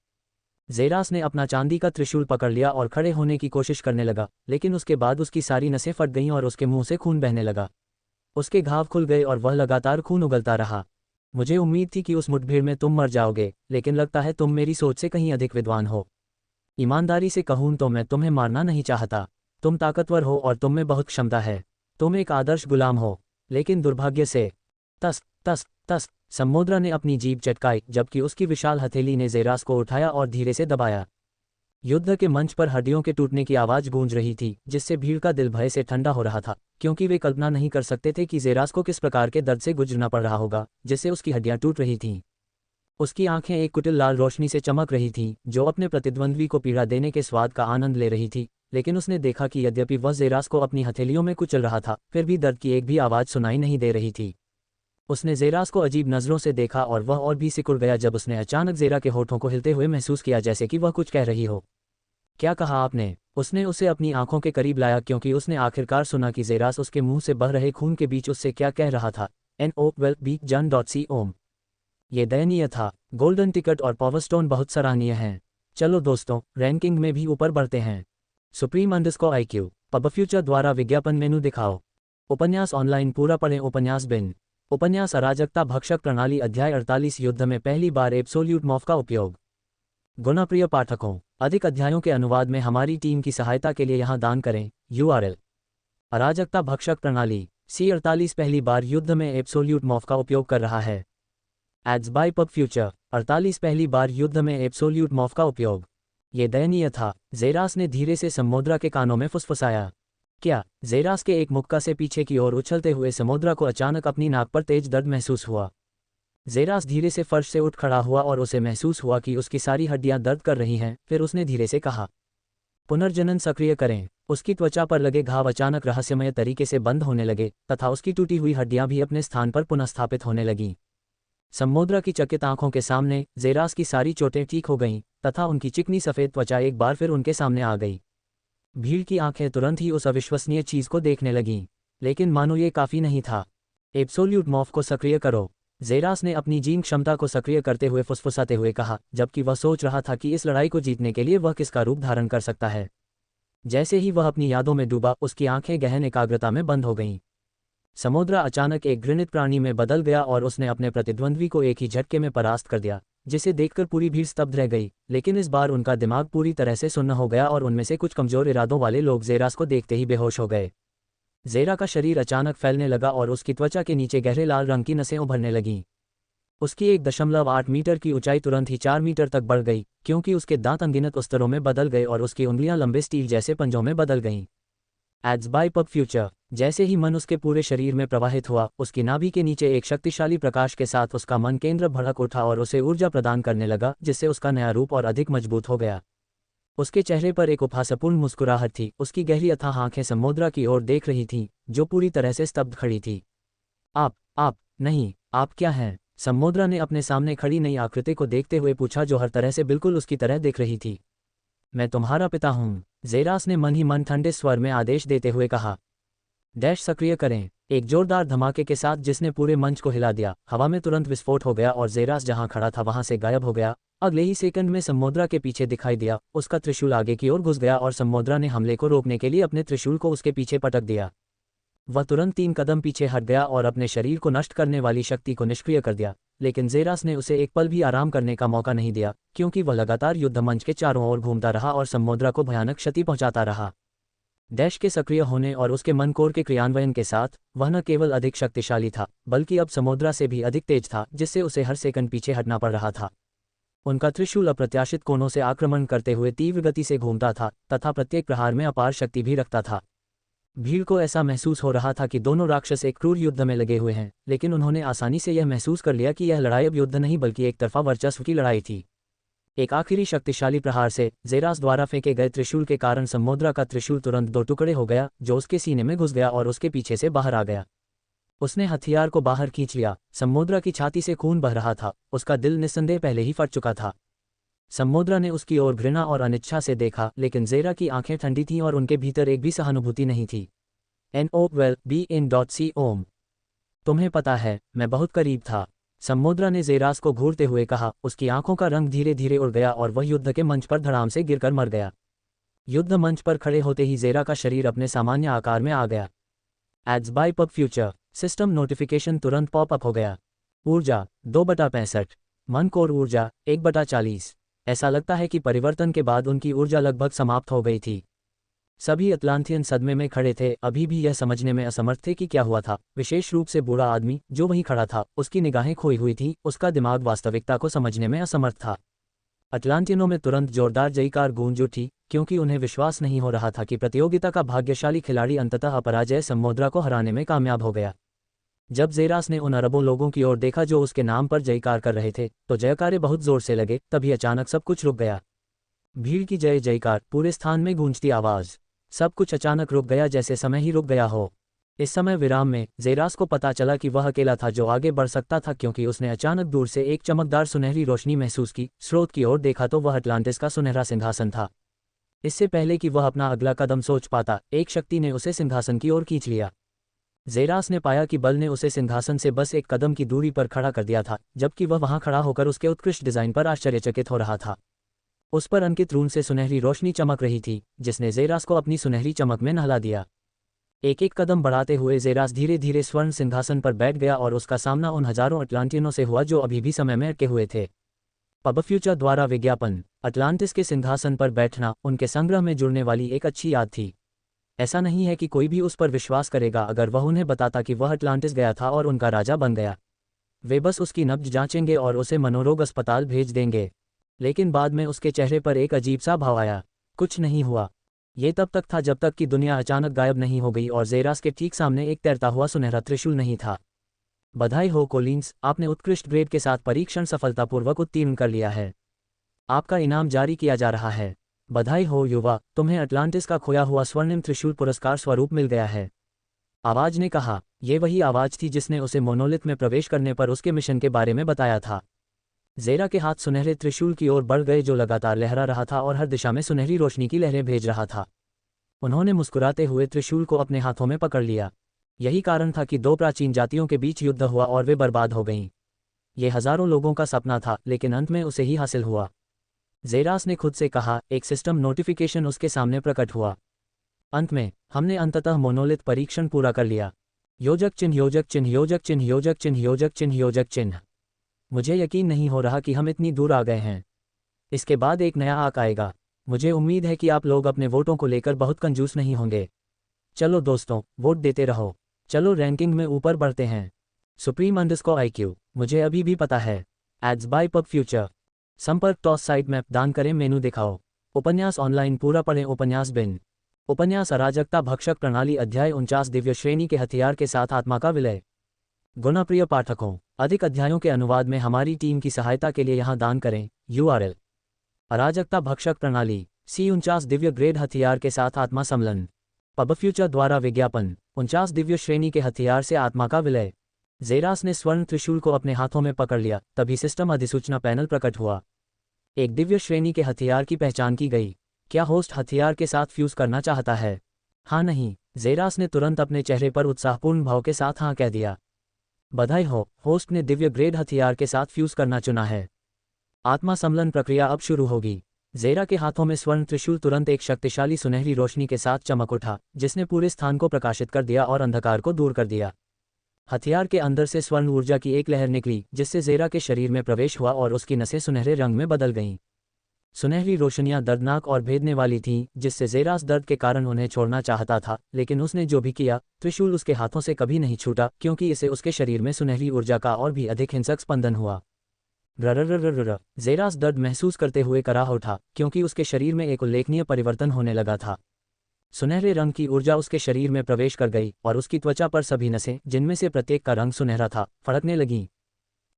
ज़ेरास ने अपना चांदी का त्रिशूल पकड़ लिया और खड़े होने की कोशिश करने लगा, लेकिन उसके बाद उसकी सारी नसें फट गईं और उसके मुंह से खून बहने लगा। उसके घाव खुल गए और वह लगातार खून उगलता रहा। मुझे उम्मीद थी कि उस मुठभेड़ में तुम मर जाओगे, लेकिन लगता है तुम मेरी सोच से कहीं अधिक विद्वान हो। ईमानदारी से कहूँ तो मैं तुम्हें मारना नहीं चाहता। तुम ताकतवर हो और तुम में बहुत क्षमता है। तुम एक आदर्श गुलाम हो, लेकिन दुर्भाग्य से। तस तस तस समोद्रा ने अपनी जीभ चटकाई, जबकि उसकी विशाल हथेली ने ज़ेरास को उठाया और धीरे से दबाया। युद्ध के मंच पर हड्डियों के टूटने की आवाज़ गूंज रही थी, जिससे भीड़ का दिल भय से ठंडा हो रहा था, क्योंकि वे कल्पना नहीं कर सकते थे कि ज़ेरास को किस प्रकार के दर्द से गुजरना पड़ रहा होगा, जिससे उसकी हड्डियां टूट रही थीं। उसकी आंखें एक कुटिल लाल रोशनी से चमक रही थीं, जो अपने प्रतिद्वंद्वी को पीड़ा देने के स्वाद का आनंद ले रही थी। लेकिन उसने देखा कि यद्यपि वह ज़ेरास को अपनी हथेलियों में कुचल रहा था, फिर भी दर्द की एक भी आवाज़ सुनाई नहीं दे रही थी। उसने ज़ेरास को अजीब नज़रों से देखा और वह और भी सिकुड़ गया जब उसने अचानक ज़ेरा के होठों को हिलते हुए महसूस किया, जैसे कि वह कुछ कह रही हो। क्या कहा आपने? उसने उसे अपनी आंखों के करीब लाया, क्योंकि उसने आखिरकार सुना कि ज़ेरास उसके मुंह से बह रहे खून के बीच उससे क्या कह रहा था। NO12BJAN.com। ये दयनीय था। गोल्डन टिकट और पावरस्टोन बहुत सराहनीय हैं। चलो दोस्तों, रैंकिंग में भी ऊपर बढ़ते हैं। Supreme_IQ। पब फ्यूचर द्वारा विज्ञापन मेनू दिखाओ। उपन्यास ऑनलाइन पूरा पढ़ें। उपन्यास बिन। उपन्यास अराजकता भक्षक प्रणाली अध्याय 48। युद्ध में पहली बार एब्सोल्यूट मॉफ का उपयोग। गुणप्रिय पाठकों, अधिक अध्यायों के अनुवाद में हमारी टीम की सहायता के लिए यहाँ दान करें। URL: अराजकता भक्षक प्रणाली C48 पहली बार युद्ध में एब्सोल्यूट मॉफ का उपयोग कर रहा है। Ads by pub future. 48 पहली बार युद्ध में एब्सोल्यूट मॉफ का उपयोग। ये दयनीय था। ज़ेरास ने धीरे से समोद्रा के कानों में फुसफुसाया। क्या? ज़ेरास के एक मुक्का से पीछे की ओर उछलते हुए समोद्रा को अचानक अपनी नाक पर तेज दर्द महसूस हुआ। ज़ेरास धीरे से फर्श से उठ खड़ा हुआ और उसे महसूस हुआ कि उसकी सारी हड्डियां दर्द कर रही हैं। फिर उसने धीरे से कहा, पुनर्जनन सक्रिय करें। उसकी त्वचा पर लगे घाव अचानक रहस्यमय तरीके से बंद होने लगे तथा उसकी टूटी हुई हड्डियां भी अपने स्थान पर पुनःस्थापित होने लगीं। समोद्रा की चकित आंखों के सामने ज़ेरास की सारी चोटें ठीक हो गईं तथा उनकी चिकनी सफ़ेद त्वचा एक बार फिर उनके सामने आ गई। भीड़ की आंखें तुरंत ही उस अविश्वसनीय चीज़ को देखने लगीं, लेकिन मानो ये काफ़ी नहीं था। एब्सोल्यूट मॉफ को सक्रिय करो। ज़ेरास ने अपनी जीन क्षमता को सक्रिय करते हुए फुसफुसाते हुए कहा, जबकि वह सोच रहा था कि इस लड़ाई को जीतने के लिए वह किसका रूप धारण कर सकता है। जैसे ही वह अपनी यादों में डूबा, उसकी आंखें गहन एकाग्रता में बंद हो गईं। समुद्रा अचानक एक घृणित प्राणी में बदल गया और उसने अपने प्रतिद्वंद्वी को एक ही झटके में परास्त कर दिया, जिसे देखकर पूरी भीड़ स्तब्ध रह गई। लेकिन इस बार उनका दिमाग पूरी तरह से सुन्न हो गया और उनमें से कुछ कमजोर इरादों वाले लोग ज़ेरास को देखते ही बेहोश हो गए। ज़ेरा का शरीर अचानक फैलने लगा और उसकी त्वचा के नीचे गहरे लाल रंग की नसें उभरने लगीं। उसकी 1.8 मीटर की ऊंचाई तुरंत ही 4 मीटर तक बढ़ गई, क्योंकि उसके दांत अनगिनत स्तरों में बदल गए और उसकी उंगलियां लंबे स्टील जैसे पंजों में बदल गईं। Ads by pub future. जैसे ही मन उसके पूरे शरीर में प्रवाहित हुआ, उसकी नाभि के नीचे एक शक्तिशाली प्रकाश के साथ उसका मन केंद्र भड़क उठा और उसे ऊर्जा प्रदान करने लगा, जिससे उसका नया रूप और अधिक मजबूत हो गया। उसके चेहरे पर एक उपहासपूर्ण मुस्कुराहट थी। उसकी गहरी अथाह आंखें समुद्रा की ओर देख रही थीं, जो पूरी तरह से स्तब्ध खड़ी थी। आप नहीं, आप क्या हैं? समुद्रा ने अपने सामने खड़ी नई आकृति को देखते हुए पूछा, जो हर तरह से बिल्कुल उसकी तरह दिख रही थी। मैं तुम्हारा पिता हूँ, ज़ेरास ने मन ही मन ठंडे स्वर में आदेश देते हुए कहा। डैश सक्रिय करें। एक जोरदार धमाके के साथ जिसने पूरे मंच को हिला दिया, हवा में तुरंत विस्फोट हो गया और ज़ेरास जहां खड़ा था वहां से गायब हो गया। अगले ही सेकंड में समुद्रा के पीछे दिखाई दिया। उसका त्रिशूल आगे की ओर घुस गया और समुद्रा ने हमले को रोकने के लिए अपने त्रिशूल को उसके पीछे पटक दिया। वह तुरंत 3 कदम पीछे हट गया और अपने शरीर को नष्ट करने वाली शक्ति को निष्क्रिय कर दिया। लेकिन ज़ेरास ने उसे एक पल भी आराम करने का मौका नहीं दिया, क्योंकि वह लगातार युद्ध मंच के चारों ओर घूमता रहा और समुद्रा को भयानक क्षति पहुंचाता रहा। डैश के सक्रिय होने और उसके मनकोर के क्रियान्वयन के साथ वह न केवल अधिक शक्तिशाली था, बल्कि अब समुद्रा से भी अधिक तेज था, जिससे उसे हर सेकंड पीछे हटना पड़ रहा था। उनका त्रिशूल अप्रत्याशित कोनों से आक्रमण करते हुए तीव्र गति से घूमता था तथा प्रत्येक प्रहार में अपार शक्ति भी रखता था। भीड़ को ऐसा महसूस हो रहा था कि दोनों राक्षस एक क्रूर युद्ध में लगे हुए हैं, लेकिन उन्होंने आसानी से यह महसूस कर लिया कि यह लड़ाई अब युद्ध नहीं बल्कि एक तरफा वर्चस्व की लड़ाई थी। एक आखिरी शक्तिशाली प्रहार से ज़ेरास द्वारा फेंके गए त्रिशूल के कारण समुद्रा का त्रिशूल तुरंत 2 टुकड़े हो गया, जो उसके सीने में घुस गया और उसके पीछे से बाहर आ गया। उसने हथियार को बाहर खींच लिया। समुद्रा की छाती से खून बह रहा था, उसका दिल निस्संदेह पहले ही फट चुका था। समुद्रा ने उसकी ओर घृणा और अनिच्छा से देखा, लेकिन ज़ेरा की आंखें ठंडी थीं और उनके भीतर एक भी सहानुभूति नहीं थी। NOWELL-BE-IN.C तुम्हें पता है, मैं बहुत करीब था, समुद्रा ने ज़ेरास को घूरते हुए कहा। उसकी आंखों का रंग धीरे धीरे उड़ गया और वह युद्ध के मंच पर धड़ाम से गिरकर मर गया। युद्ध मंच पर खड़े होते ही ज़ेरा का शरीर अपने सामान्य आकार में आ गया। Ads by pub future. System notification तुरंत पॉप अप हो गया। ऊर्जा 2/65, मन कोर ऊर्जा 1/40। ऐसा लगता है कि परिवर्तन के बाद उनकी ऊर्जा लगभग समाप्त हो गई थी। सभी अटलांटियन सदमे में खड़े थे, अभी भी यह समझने में असमर्थ थे कि क्या हुआ था। विशेष रूप से बूढ़ा आदमी जो वहीं खड़ा था, उसकी निगाहें खोई हुई थीं, उसका दिमाग वास्तविकता को समझने में असमर्थ था। अटलांटियनों में तुरंत जोरदार जयकार गूंज उठी, क्योंकि उन्हें विश्वास नहीं हो रहा था कि प्रतियोगिता का भाग्यशाली खिलाड़ी अंततः अपराजय समुद्रा को हराने में कामयाब हो गया। जब ज़ेरास ने उन अरबों लोगों की ओर देखा जो उसके नाम पर जयकार कर रहे थे, तो जयकारे बहुत जोर से लगे। तभी अचानक सब कुछ रुक गया। भीड़ की जय जयकार, पूरे स्थान में गूंजती आवाज, सब कुछ अचानक रुक गया, जैसे समय ही रुक गया हो। इस समय विराम में ज़ेरास को पता चला कि वह अकेला था जो आगे बढ़ सकता था, क्योंकि उसने अचानक दूर से एक चमकदार सुनहरी रोशनी महसूस की। स्रोत की ओर देखा तो वह अटलांटिस का सुनहरा सिंहासन था। इससे पहले कि वह अपना अगला कदम सोच पाता, एक शक्ति ने उसे सिंहासन की ओर खींच लिया। ज़ेरास ने पाया कि बल ने उसे सिंहासन से बस एक कदम की दूरी पर खड़ा कर दिया था, जबकि वह वहां खड़ा होकर उसके उत्कृष्ट डिजाइन पर आश्चर्यचकित हो रहा था। उस पर अंकित रून से सुनहरी रोशनी चमक रही थी, जिसने ज़ेरास को अपनी सुनहरी चमक में नहला दिया। एक एक कदम बढ़ाते हुए ज़ेरास धीरे धीरे स्वर्ण सिंहासन पर बैठ गया और उसका सामना उन हजारों अटलांटियनों से हुआ जो अभी भी समय में अटके हुए थे। पब फ्यूचर द्वारा विज्ञापन। अटलांटिस के सिंहासन पर बैठना उनके संग्रह में जुड़ने वाली एक अच्छी याद थी। ऐसा नहीं है कि कोई भी उस पर विश्वास करेगा अगर वह उन्हें बताता कि वह अटलांटिस गया था और उनका राजा बन गया। वे बस उसकी नब्ज जांचेंगे और उसे मनोरोग अस्पताल भेज देंगे। लेकिन बाद में उसके चेहरे पर एक अजीब सा भाव आया। कुछ नहीं हुआ। ये तब तक था जब तक कि दुनिया अचानक गायब नहीं हो गई और ज़ेरास के ठीक सामने एक तैरता हुआ सुनहरा त्रिशूल नहीं था। बधाई हो कोलिंस, आपने उत्कृष्ट ग्रेड के साथ परीक्षण सफलतापूर्वक उत्तीर्ण कर लिया है। आपका इनाम जारी किया जा रहा है। बधाई हो युवा, तुम्हें अटलांटिस का खोया हुआ स्वर्णिम त्रिशूल पुरस्कार स्वरूप मिल गया है। आवाज ने कहा। ये वही आवाज थी जिसने उसे मोनोलिथ में प्रवेश करने पर उसके मिशन के बारे में बताया था। ज़ेरा के हाथ सुनहरे त्रिशूल की ओर बढ़ गए, जो लगातार लहरा रहा था और हर दिशा में सुनहरी रोशनी की लहरें भेज रहा था। उन्होंने मुस्कुराते हुए त्रिशूल को अपने हाथों में पकड़ लिया। यही कारण था कि 2 प्राचीन जातियों के बीच युद्ध हुआ और वे बर्बाद हो गईं। ये हजारों लोगों का सपना था, लेकिन अंत में उसे ही हासिल हुआ। ज़ेरास ने खुद से कहा। एक सिस्टम नोटिफिकेशन उसके सामने प्रकट हुआ। अंत में हमने अंततः मोनोलिथ परीक्षण पूरा कर लिया। योजक चिन्ह योजक चिन्ह योजक चिन्ह योजक चिन्ह योजक चिन्ह योजक चिन्ह। मुझे यकीन नहीं हो रहा कि हम इतनी दूर आ गए हैं। इसके बाद एक नया आंक आएगा। मुझे उम्मीद है कि आप लोग अपने वोटों को लेकर बहुत कंजूस नहीं होंगे। चलो दोस्तों, वोट देते रहो। चलो रैंकिंग में ऊपर बढ़ते हैं। सुप्रीम अंडरस्कोर IQ, मुझे अभी भी पता है। Ads by pub future. संपर्क टॉस साइट मैप दान करें, मेनू दिखाओ। उपन्यास ऑनलाइन पूरा पढ़ें। उपन्यास बिन। उपन्यास अराजकता भक्षक प्रणाली अध्याय 49 दिव्य श्रेणी के हथियार के साथ आत्मा का विलय। गुणाप्रिय पाठकों, अधिक अध्यायों के अनुवाद में हमारी टीम की सहायता के लिए यहाँ दान करें। URL अराजकता भक्षक प्रणाली C49 दिव्य ग्रेड हथियार के साथ आत्मा सम्मिलन। पब फ्यूचर द्वारा विज्ञापन 49 दिव्य श्रेणी के हथियार से आत्मा का विलय। ज़ेरास ने स्वर्ण त्रिशूल को अपने हाथों में पकड़ लिया, तभी सिस्टम अधिसूचना पैनल प्रकट हुआ। एक दिव्य श्रेणी के हथियार की पहचान की गई। क्या होस्ट हथियार के साथ फ्यूज करना चाहता है? हाँ नहीं। ज़ेरास ने तुरंत अपने चेहरे पर उत्साहपूर्ण भाव के साथ हाँ कह दिया। बधाई हो, होस्ट ने दिव्य ग्रेड हथियार के साथ फ्यूज करना चुना है। आत्मा सम्मिलन प्रक्रिया अब शुरू होगी। ज़ेरा के हाथों में स्वर्ण त्रिशूल तुरंत एक शक्तिशाली सुनहरी रोशनी के साथ चमक उठा, जिसने पूरे स्थान को प्रकाशित कर दिया और अंधकार को दूर कर दिया। हथियार के अंदर से स्वर्ण ऊर्जा की एक लहर निकली, जिससे ज़ेरा के शरीर में प्रवेश हुआ और उसकी नसें सुनहरे रंग में बदल गईं। सुनहरी रोशनियां दर्दनाक और भेदने वाली थीं, जिससे ज़ेरास दर्द के कारण उन्हें छोड़ना चाहता था, लेकिन उसने जो भी किया, त्रिशूल उसके हाथों से कभी नहीं छूटा, क्योंकि इसे उसके शरीर में सुनहरी ऊर्जा का और भी अधिक हिंसक स्पंदन हुआ। ररररररर। ज़ेरास दर्द महसूस करते हुए कराह उठा, क्योंकि उसके शरीर में एक उल्लेखनीय परिवर्तन होने लगा था। सुनहरे रंग की ऊर्जा उसके शरीर में प्रवेश कर गई और उसकी त्वचा पर सभी नसें, जिनमें से प्रत्येक का रंग सुनहरा था, फड़कने लगीं।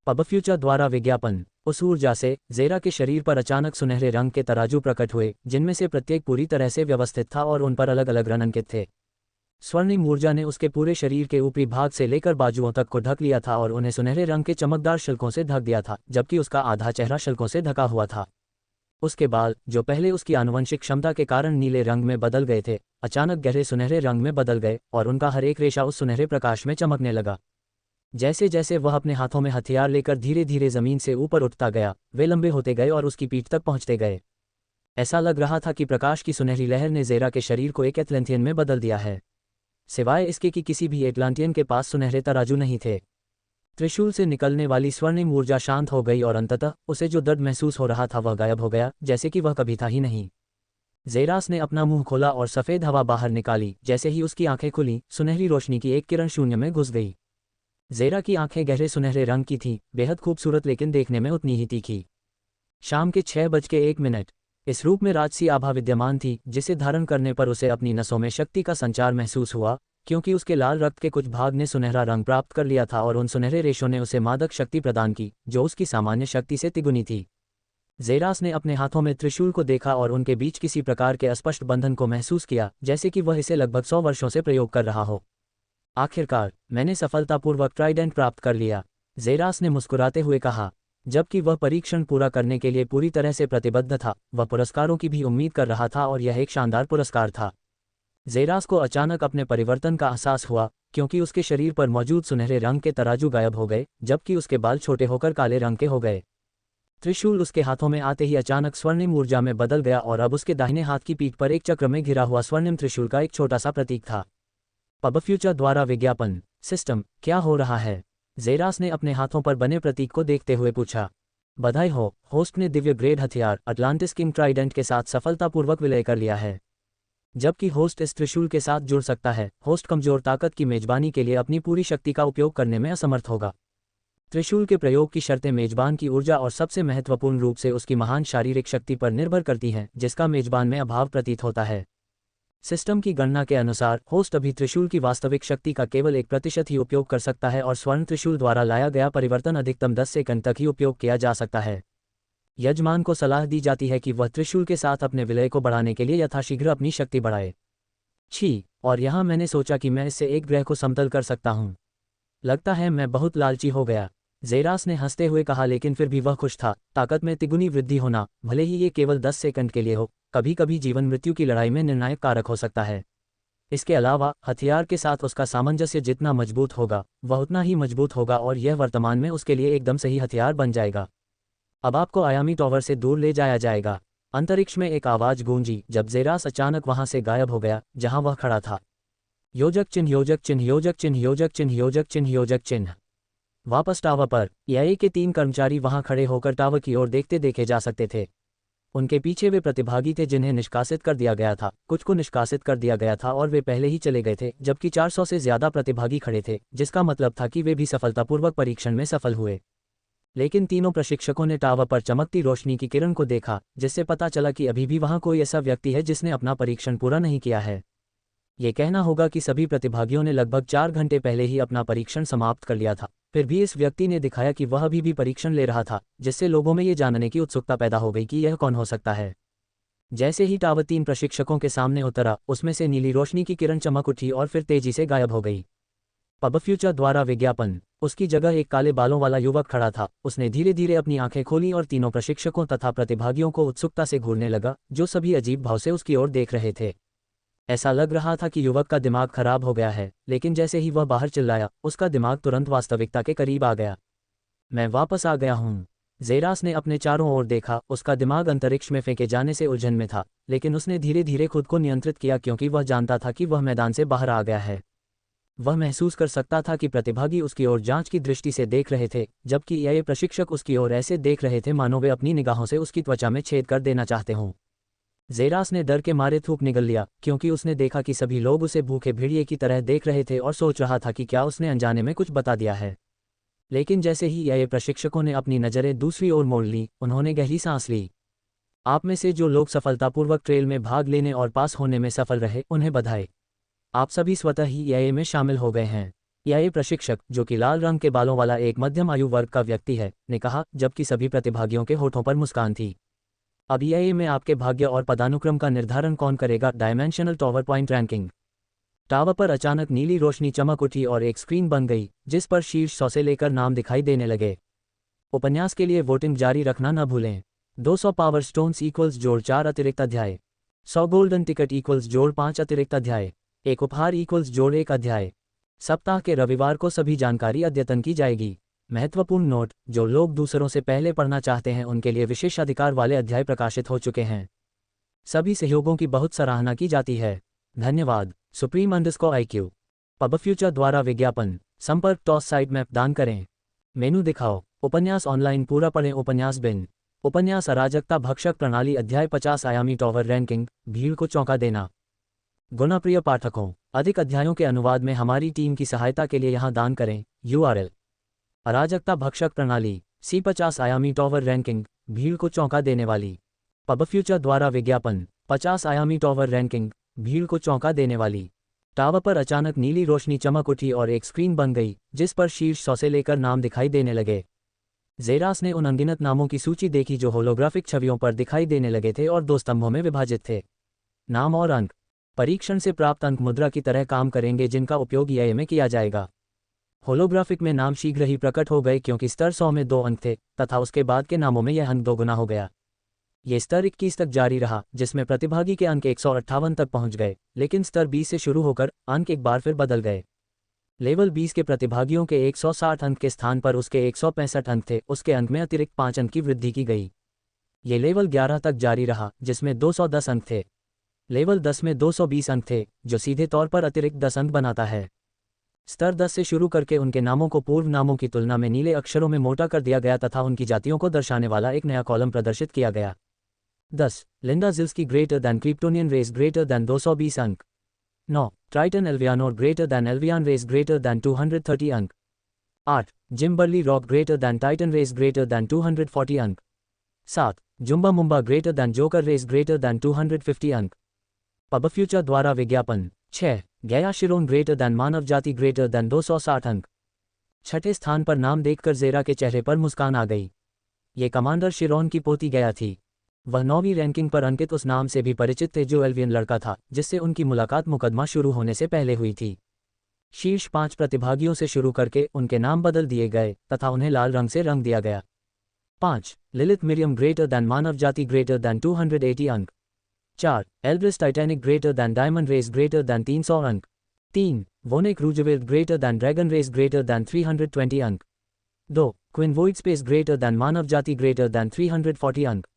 पब फ्यूचर द्वारा विज्ञापन। उस ऊर्जा से ज़ेरा के शरीर पर अचानक सुनहरे रंग के तराजू प्रकट हुए, जिनमें से प्रत्येक पूरी तरह से व्यवस्थित था और उन पर अलग अलग रंग अंकित थे। स्वर्णिम ऊर्जा ने उसके पूरे शरीर के ऊपरी भाग से लेकर बाजुओं तक को ढक लिया था और उन्हें सुनहरे रंग के चमकदार शिल्कों से ढक दिया था, जबकि उसका आधा चेहरा शिल्कों से ढका हुआ था। उसके बाल, जो पहले उसकी आनुवंशिक क्षमता के कारण नीले रंग में बदल गए थे, अचानक गहरे सुनहरे रंग में बदल गए और उनका हर एक रेशा उस सुनहरे प्रकाश में चमकने लगा। जैसे जैसे वह अपने हाथों में हथियार लेकर धीरे धीरे जमीन से ऊपर उठता गया, वे लंबे होते गए और उसकी पीठ तक पहुंचते गए। ऐसा लग रहा था कि प्रकाश की सुनहरी लहर ने ज़ेरा के शरीर को एक एटलांटियन में बदल दिया है। सिवाय इसके कि किसी भी एटलांटियन के पास सुनहरे तराजू नहीं थे। त्रिशूल से निकलने वाली स्वर्णिम ऊर्जा शांत हो गई और अंततः उसे जो दर्द महसूस हो रहा था वह गायब हो गया, जैसे कि वह कभी था ही नहीं। ज़ेरास ने अपना मुंह खोला और सफ़ेद हवा बाहर निकाली। जैसे ही उसकी आंखें खुलीं, सुनहरी रोशनी की एक किरण शून्य में घुस गई। ज़ेरा की आंखें गहरे सुनहरे रंग की थीं, बेहद खूबसूरत लेकिन देखने में उतनी ही तीखी। शाम के 6:01। इस रूप में राजसी आभा विद्यमान थी, जिसे धारण करने पर उसे अपनी नसों में शक्ति का संचार महसूस हुआ, क्योंकि उसके लाल रक्त के कुछ भाग ने सुनहरा रंग प्राप्त कर लिया था और उन सुनहरे रेशों ने उसे मादक शक्ति प्रदान की, जो उसकी सामान्य शक्ति से तिगुनी थी। ज़ेरास ने अपने हाथों में त्रिशूल को देखा और उनके बीच किसी प्रकार के अस्पष्ट बंधन को महसूस किया, जैसे कि वह इसे लगभग 100 वर्षों से प्रयोग कर रहा हो। आखिरकार मैंने सफलतापूर्वक ट्राइडेंट प्राप्त कर लिया, ज़ेरास ने मुस्कुराते हुए कहा। जबकि वह परीक्षण पूरा करने के लिए पूरी तरह से प्रतिबद्ध था, वह पुरस्कारों की भी उम्मीद कर रहा था और यह एक शानदार पुरस्कार था। ज़ेरास को अचानक अपने परिवर्तन का एहसास हुआ, क्योंकि उसके शरीर पर मौजूद सुनहरे रंग के तराजू गायब हो गए, जबकि उसके बाल छोटे होकर काले रंग के हो गए। त्रिशूल उसके हाथों में आते ही अचानक स्वर्णिम ऊर्जा में बदल गया और अब उसके दाहिने हाथ की पीठ पर एक चक्र में घिरा हुआ स्वर्णिम त्रिशूल का एक छोटा सा प्रतीक था। पब फ्यूचर द्वारा विज्ञापन। सिस्टम, क्या हो रहा है? ज़ेरास ने अपने हाथों पर बने प्रतीक को देखते हुए पूछा। बधाई हो, होस्ट ने दिव्य ग्रेड हथियार अटलांटिस किंग ट्राइडेंट के साथ सफलतापूर्वक विलय कर लिया है। जबकि होस्ट इस त्रिशूल के साथ जुड़ सकता है, होस्ट कमजोर ताकत की मेजबानी के लिए अपनी पूरी शक्ति का उपयोग करने में असमर्थ होगा। त्रिशूल के प्रयोग की शर्तें मेजबान की ऊर्जा और सबसे महत्वपूर्ण रूप से उसकी महान शारीरिक शक्ति पर निर्भर करती हैं, जिसका मेजबान में अभाव प्रतीत होता है। सिस्टम की गणना के अनुसार होस्ट अभी त्रिशूल की वास्तविक शक्ति का केवल 1% ही उपयोग कर सकता है और स्वर्ण त्रिशूल द्वारा लाया गया परिवर्तन अधिकतम 10 सेकंड तक ही उपयोग किया जा सकता है। यजमान को सलाह दी जाती है कि वह त्रिशूल के साथ अपने विलय को बढ़ाने के लिए यथाशीघ्र अपनी शक्ति बढ़ाए। छी, और यहाँ मैंने सोचा कि मैं इससे एक ग्रह को समतल कर सकता हूँ। लगता है मैं बहुत लालची हो गया, ज़ेरास ने हंसते हुए कहा, लेकिन फिर भी वह खुश था। ताकत में तिगुनी वृद्धि होना, भले ही ये केवल 10 सेकंड के लिए हो, कभी कभी जीवन मृत्यु की लड़ाई में निर्णायक कारक हो सकता है। इसके अलावा हथियार के साथ उसका सामंजस्य जितना मजबूत होगा, वह उतना ही मजबूत होगा और यह वर्तमान में उसके लिए एकदम सही हथियार बन जाएगा। अब आपको आयामी टॉवर से दूर ले जाया जाएगा। अंतरिक्ष में एक आवाज गूंजी जब जेरास अचानक वहां से गायब हो गया जहां वह खड़ा था। योजक चिन्ह योजक चिन्ह योजक चिन्ह योजक चिन्ह योजक चिन्ह योजक चिन्ह। वापस टावर पर एआई के 3 कर्मचारी वहां खड़े होकर टावर की ओर देखते देखे जा सकते थे। उनके पीछे वे प्रतिभागी थे जिन्हें निष्कासित कर दिया गया था, कुछ को निष्कासित कर दिया गया था और वे पहले ही चले गए थे, जबकि 400 से ज्यादा प्रतिभागी खड़े थे, जिसका मतलब था कि वे भी सफलतापूर्वक परीक्षण में सफल हुए। लेकिन तीनों प्रशिक्षकों ने टावर पर चमकती रोशनी की किरण को देखा, जिससे पता चला कि अभी भी वहां कोई ऐसा व्यक्ति है जिसने अपना परीक्षण पूरा नहीं किया है। ये कहना होगा कि सभी प्रतिभागियों ने लगभग 4 घंटे पहले ही अपना परीक्षण समाप्त कर लिया था, फिर भी इस व्यक्ति ने दिखाया कि वह अभी भी परीक्षण ले रहा था, जिससे लोगों में ये जानने की उत्सुकता पैदा हो गई कि यह कौन हो सकता है। जैसे ही टावर 3 प्रशिक्षकों के सामने उतरा, उसमें से नीली रोशनी की किरण चमक उठी और फिर तेजी से गायब हो गई। पब फ्यूचर द्वारा विज्ञापन। उसकी जगह एक काले बालों वाला युवक खड़ा था। उसने धीरे धीरे अपनी आंखें खोली और तीनों प्रशिक्षकों तथा प्रतिभागियों को उत्सुकता से घूरने लगा, जो सभी अजीब भाव से उसकी ओर देख रहे थे। ऐसा लग रहा था कि युवक का दिमाग खराब हो गया है, लेकिन जैसे ही वह बाहर चिल्लाया, उसका दिमाग तुरंत वास्तविकता के करीब आ गया। मैं वापस आ गया हूँ। जेरास ने अपने चारों ओर देखा, उसका दिमाग अंतरिक्ष में फेंके जाने से उलझन में था, लेकिन उसने धीरे धीरे खुद को नियंत्रित किया क्योंकि वह जानता था कि वह मैदान से बाहर आ गया है। वह महसूस कर सकता था कि प्रतिभागी उसकी ओर जांच की दृष्टि से देख रहे थे, जबकि ये प्रशिक्षक उसकी ओर ऐसे देख रहे थे मानो वे अपनी निगाहों से उसकी त्वचा में छेद कर देना चाहते हों। जेरास ने डर के मारे थूक निगल लिया, क्योंकि उसने देखा कि सभी लोग उसे भूखे भेड़िए की तरह देख रहे थे और सोच रहा था कि क्या उसने अनजाने में कुछ बता दिया है। लेकिन जैसे ही ये प्रशिक्षकों ने अपनी नज़रें दूसरी ओर मोड़ ली, उन्होंने गहरी सांस ली। आप में से जो लोग सफलतापूर्वक ट्रेल में भाग लेने और पास होने में सफल रहे, उन्हें बधाई। आप सभी स्वतः ही ये में शामिल हो गए हैं। ये प्रशिक्षक, जो कि लाल रंग के बालों वाला एक मध्यम आयु वर्ग का व्यक्ति है, ने कहा, जबकि सभी प्रतिभागियों के होठों पर मुस्कान थी। अब ये में आपके भाग्य और पदानुक्रम का निर्धारण कौन करेगा? Dimensional tower point ranking. Tower पर अचानक नीली रोशनी चमक उठी और एक स्क्रीन बन गई, जिस पर शीर्ष 100 से लेकर नाम दिखाई देने लगे। उपन्यास के लिए वोटिंग जारी रखना न भूलें। 200 पावर स्टोन्स इक्वल्स जोड़ 4 अतिरिक्त अध्याय। 100 गोल्डन टिकट इक्वल्स जोड़ 5 अतिरिक्त अध्याय। एक उपहार इक्वल्स जोड़ 1 अध्याय। सप्ताह के रविवार को सभी जानकारी अद्यतन की जाएगी। महत्वपूर्ण नोट, जो लोग दूसरों से पहले पढ़ना चाहते हैं उनके लिए विशेषाधिकार वाले अध्याय प्रकाशित हो चुके हैं। सभी सहयोगों की बहुत सराहना की जाती है। धन्यवाद। supreme_IQ। पब फ्यूचर द्वारा विज्ञापन। संपर्क टॉस साइट मैप दान करें। मेनू दिखाओ। उपन्यास ऑनलाइन पूरा पढ़ें। उपन्यास बिन। उपन्यास अराजकता भक्षक प्रणाली अध्याय 50 आयामी टावर रैंकिंग, भीड़ को चौंका देना। गुणप्रिय पाठकों, अधिक अध्यायों के अनुवाद में हमारी टीम की सहायता के लिए यहाँ दान करें। URL: अराजकता भक्षक प्रणाली, C50 आयामी टावर रैंकिंग, भीड़ को चौंका देने वाली। पब फ्यूचर द्वारा विज्ञापन। 50 आयामी टावर रैंकिंग, भीड़ को चौंका देने वाली। टावर पर अचानक नीली रोशनी चमक उठी और एक स्क्रीन बन गई, जिस पर शीर्ष 100 से लेकर नाम दिखाई देने लगे। जेरास ने उन अनगिनत नामों की सूची देखी जो होलोग्राफिक छवियों पर दिखाई देने लगे थे और 2 स्तंभों में विभाजित थे। नाम और अंक परीक्षण से प्राप्त अंक मुद्रा की तरह काम करेंगे, जिनका उपयोग ये में किया जाएगा। होलोग्राफिक में नाम शीघ्र ही प्रकट हो गए क्योंकि स्तर 100 में 2 अंक थे, तथा उसके बाद के नामों में यह अंक 2 गुना हो गया। ये स्तर 21 तक जारी रहा, जिसमें प्रतिभागी के अंक 158 तक पहुंच गए, लेकिन स्तर 20 से शुरू होकर अंक एक बार फिर बदल गए। लेवल 20 के प्रतिभागियों के 160 अंक के स्थान पर उसके 165 अंक थे, उसके अंक में अतिरिक्त 5 अंक की वृद्धि की गई। ये लेवल 11 तक जारी रहा, जिसमें 210 अंक थे। लेवल 10 में 220 अंक थे, जो सीधे तौर पर अतिरिक्त 10 अंक बनाता है। स्तर 10 से शुरू करके उनके नामों को पूर्व नामों की तुलना में नीले अक्षरों में मोटा कर दिया गया तथा उनकी जातियों को दर्शाने वाला एक नया कॉलम प्रदर्शित किया गया। 10. Linda Zilsky greater than Kryptonian race greater than 220 अंक। 9. Triton Elvianor greater than Elvian race greater than 230 अंक। 8. Zimberly Rock greater than titan race greater than 240 अंक। 7. Zumba Mumba greater than Joker race greater than 250 अंक। पब फ्यूचर द्वारा विज्ञापन। 6. गया शिरोन ग्रेटर दैन मानव जाति ग्रेटर दैन 260 अंक। 6ठे स्थान पर नाम देखकर जेरा के चेहरे पर मुस्कान आ गई। ये कमांडर शिरोन की पोती गया थी। वह 9वीं रैंकिंग पर अंकित उस नाम से भी परिचित थे जो एल्वियन लड़का था, जिससे उनकी मुलाकात मुकदमा शुरू होने से पहले हुई थी। शीर्ष 5 प्रतिभागियों से शुरू करके उनके नाम बदल दिए गए तथा उन्हें लाल रंग से रंग दिया गया। 5. लिलिथ मिरियम ग्रेटर दैन मानव जाति ग्रेटर दैन 280 अंक। 4. Elbris Titanic greater than diamond race greater than 300 अंक। 3. Vonek Roosevelt greater than dragon race greater than 320 अंक। 2. Quinn void space greater than मानव जाति ग्रेटर दैन 340 अंक।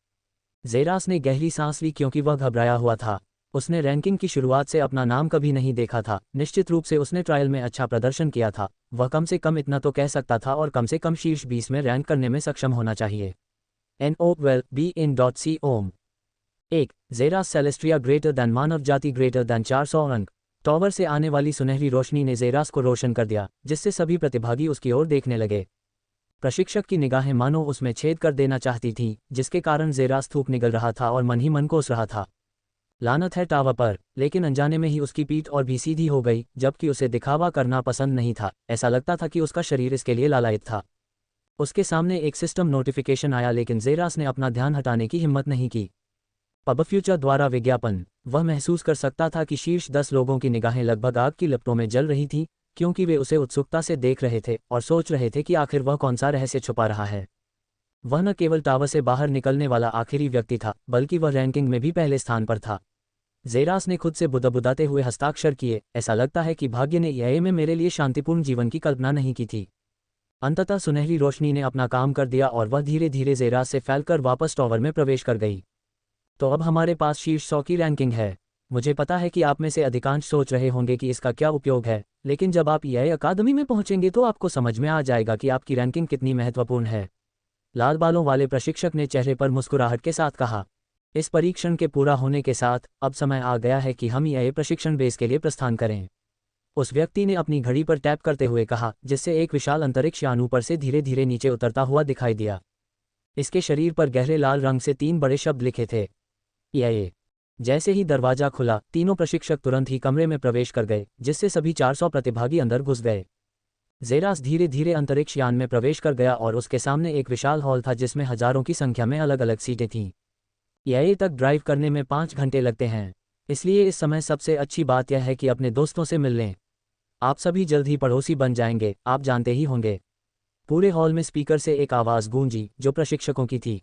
जेरास ने गहरी सांस ली क्योंकि वह घबराया हुआ था। उसने रैंकिंग की शुरुआत से अपना नाम कभी नहीं देखा था। निश्चित रूप से उसने ट्रायल में अच्छा प्रदर्शन किया था। वह कम से कम इतना तो कह सकता था और कम से कम शीर्ष 20 में रैंक करने में सक्षम होना चाहिए। NO12BIN.C एक जेरास सेलेस्ट्रिया ग्रेटर दैन मानव जाति ग्रेटर दैन 400 अंक। टॉवर से आने वाली सुनहरी रोशनी ने जेरास को रोशन कर दिया, जिससे सभी प्रतिभागी उसकी ओर देखने लगे। प्रशिक्षक की निगाहें मानो उसमें छेद कर देना चाहती थीं, जिसके कारण जेरास थूक निगल रहा था और मन ही मन कोस रहा था। लानत है टावर पर, लेकिन अनजाने में ही उसकी पीठ और भी सीधी हो गई, जबकि उसे दिखावा करना पसंद नहीं था। ऐसा लगता था कि उसका शरीर इसके लिए लालायित था। उसके सामने एक सिस्टम नोटिफिकेशन आया, लेकिन जेरास ने अपना ध्यान हटाने की हिम्मत नहीं की। पबफ्यूचर द्वारा विज्ञापन। वह महसूस कर सकता था कि शीर्ष 10 लोगों की निगाहें लगभग आग की लपटों में जल रही थीं, क्योंकि वे उसे उत्सुकता से देख रहे थे और सोच रहे थे कि आखिर वह कौन सा रहस्य छुपा रहा है। वह न केवल टावर से बाहर निकलने वाला आखिरी व्यक्ति था, बल्कि वह रैंकिंग में भी पहले स्थान पर था। जेरास ने खुद से बुदबुदाते हुए हस्ताक्षर किए। ऐसा लगता है कि भाग्य ने EIA में मेरे लिए शांतिपूर्ण जीवन की कल्पना नहीं की थी। अंततः सुनहरी रोशनी ने अपना काम कर दिया और वह धीरे धीरे जेरास से फैलकर वापस टावर में प्रवेश कर गई। तो अब हमारे पास शीर्ष 100 की रैंकिंग है। मुझे पता है कि आप में से अधिकांश सोच रहे होंगे कि इसका क्या उपयोग है, लेकिन जब आप EIA अकादमी में पहुंचेंगे तो आपको समझ में आ जाएगा कि आपकी रैंकिंग कितनी महत्वपूर्ण है। लाल बालों वाले प्रशिक्षक ने चेहरे पर मुस्कुराहट के साथ कहा। इस परीक्षण के पूरा होने के साथ अब समय आ गया है कि हम EIA प्रशिक्षण बेस के लिए प्रस्थान करें। उस व्यक्ति ने अपनी घड़ी पर टैप करते हुए कहा, जिससे एक विशाल अंतरिक्ष यान ऊपर से धीरे धीरे नीचे उतरता हुआ दिखाई दिया। इसके शरीर पर गहरे लाल रंग से 3 बड़े शब्द लिखे थे, EIA। जैसे ही दरवाजा खुला, तीनों प्रशिक्षक तुरंत ही कमरे में प्रवेश कर गए, जिससे सभी 400 प्रतिभागी अंदर घुस गए। जेरास धीरे धीरे अंतरिक्ष यान में प्रवेश कर गया और उसके सामने एक विशाल हॉल था जिसमें हजारों की संख्या में अलग अलग सीटें थीं। EIA तक ड्राइव करने में 5 घंटे लगते हैं, इसलिए इस समय सबसे अच्छी बात यह है कि अपने दोस्तों से मिल लें। आप सभी जल्द ही पड़ोसी बन जाएंगे, आप जानते ही होंगे। पूरे हॉल में स्पीकर से एक आवाज़ गूंजी, जो प्रशिक्षकों की थी।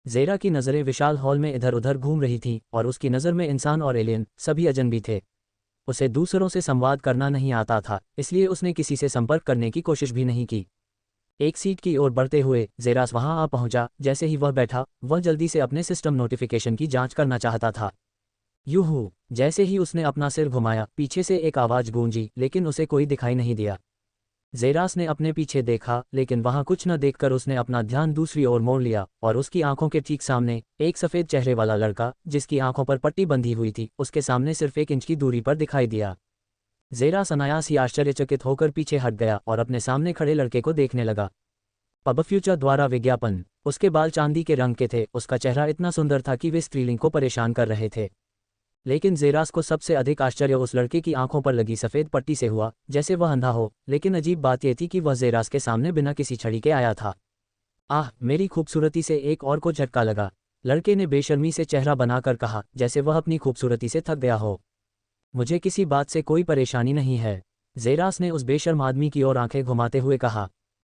जेरा की नज़रें विशाल हॉल में इधर उधर घूम रही थीं और उसकी नज़र में इंसान और एलियन सभी अजनबी थे। उसे दूसरों से संवाद करना नहीं आता था, इसलिए उसने किसी से संपर्क करने की कोशिश भी नहीं की। एक सीट की ओर बढ़ते हुए जेरास वहां आ पहुंचा। जैसे ही वह बैठा, वह जल्दी से अपने सिस्टम नोटिफिकेशन की जांच करना चाहता था। यूहू! जैसे ही उसने अपना सिर घुमाया, पीछे से एक आवाज़ गूंजी, लेकिन उसे कोई दिखाई नहीं दिया। जेरास ने अपने पीछे देखा, लेकिन वहां कुछ न देखकर उसने अपना ध्यान दूसरी ओर मोड़ लिया और उसकी आंखों के ठीक सामने एक सफ़ेद चेहरे वाला लड़का, जिसकी आंखों पर पट्टी बंधी हुई थी, उसके सामने सिर्फ 1 इंच की दूरी पर दिखाई दिया। जेरास अनायास ही आश्चर्यचकित होकर पीछे हट गया और अपने सामने खड़े लड़के को देखने लगा। पबफ्यूचर द्वारा विज्ञापन। उसके बाल चांदी के रंग के थे, उसका चेहरा इतना सुंदर था कि वे स्त्रीलिंग को परेशान कर रहे थे। लेकिन जेरास को सबसे अधिक आश्चर्य उस लड़के की आंखों पर लगी सफ़ेद पट्टी से हुआ, जैसे वह अंधा हो। लेकिन अजीब बात यह थी कि वह जेरास के सामने बिना किसी छड़ी के आया था। आह! मेरी खूबसूरती से एक और को झटका लगा, लड़के ने बेशर्मी से चेहरा बनाकर कहा, जैसे वह अपनी खूबसूरती से थक गया हो। मुझे किसी बात से कोई परेशानी नहीं है, जेरास ने उस बेशर्म आदमी की ओर आंखें घुमाते हुए कहा।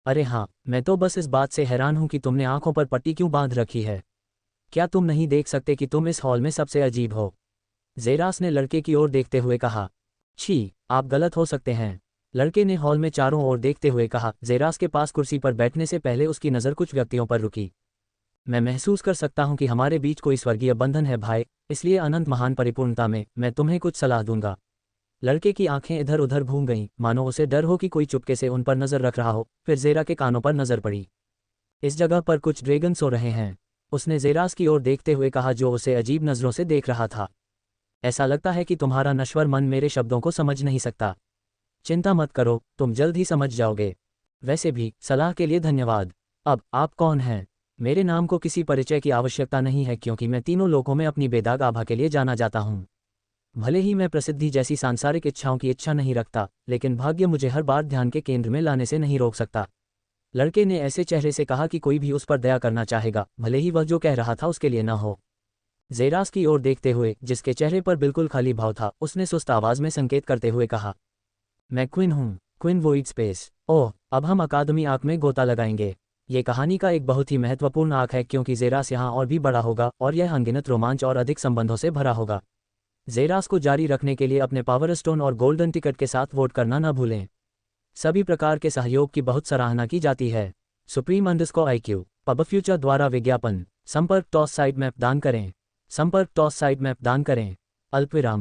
अरे हाँ, मैं तो बस इस बात से हैरान हूं कि तुमने आंखों पर पट्टी क्यों बांध रखी है। क्या तुम नहीं देख सकते कि तुम इस हॉल में सबसे अजीब हो? जेरास ने लड़के की ओर देखते हुए कहा। छी, आप गलत हो सकते हैं, लड़के ने हॉल में चारों ओर देखते हुए कहा। जेरास के पास कुर्सी पर बैठने से पहले उसकी नज़र कुछ व्यक्तियों पर रुकी। मैं महसूस कर सकता हूं कि हमारे बीच कोई स्वर्गीय बंधन है भाई, इसलिए अनंत महान परिपूर्णता में मैं तुम्हें कुछ सलाह दूंगा। लड़के की आंखें इधर उधर घूम गईं, मानो उसे डर हो कि कोई चुपके से उन पर नजर रख रहा हो। फिर जेरा के कानों पर नजर पड़ी। इस जगह पर कुछ ड्रैगन सो रहे हैं, उसने जेरास की ओर देखते हुए कहा, जो उसे अजीब नज़रों से देख रहा था। ऐसा लगता है कि तुम्हारा नश्वर मन मेरे शब्दों को समझ नहीं सकता। चिंता मत करो, तुम जल्द ही समझ जाओगे। वैसे भी सलाह के लिए धन्यवाद। अब आप कौन हैं? मेरे नाम को किसी परिचय की आवश्यकता नहीं है, क्योंकि मैं तीनों लोकों में अपनी बेदाग आभा के लिए जाना जाता हूँ। भले ही मैं प्रसिद्धि जैसी सांसारिक इच्छाओं की इच्छा नहीं रखता, लेकिन भाग्य मुझे हर बार ध्यान के केंद्र में लाने से नहीं रोक सकता। लड़के ने ऐसे चेहरे से कहा कि कोई भी उस पर दया करना चाहेगा, भले ही वह जो कह रहा था उसके लिए न हो। जेरास की ओर देखते हुए, जिसके चेहरे पर बिल्कुल खाली भाव था, उसने सुस्त आवाज में संकेत करते हुए कहा, मैं क्विन हूँ, क्विन वोइड स्पेस। ओह, अब हम अकादमी आर्क में गोता लगाएंगे। ये कहानी का एक बहुत ही महत्वपूर्ण आर्क है, क्योंकि जेरास यहाँ और भी बड़ा होगा और यह अनगिनत रोमांच और अधिक संबंधों से भरा होगा। जेरास को जारी रखने के लिए अपने पावर स्टोन और गोल्डन टिकट के साथ वोट करना न भूलें। सभी प्रकार के सहयोग की बहुत सराहना की जाती है। सुप्रीम_IQ। पबफ्यूचर द्वारा विज्ञापन। संपर्क टॉस साइड मैप दान करें। संपर्क टॉस साइड मैप दान करें। अल्पविराम।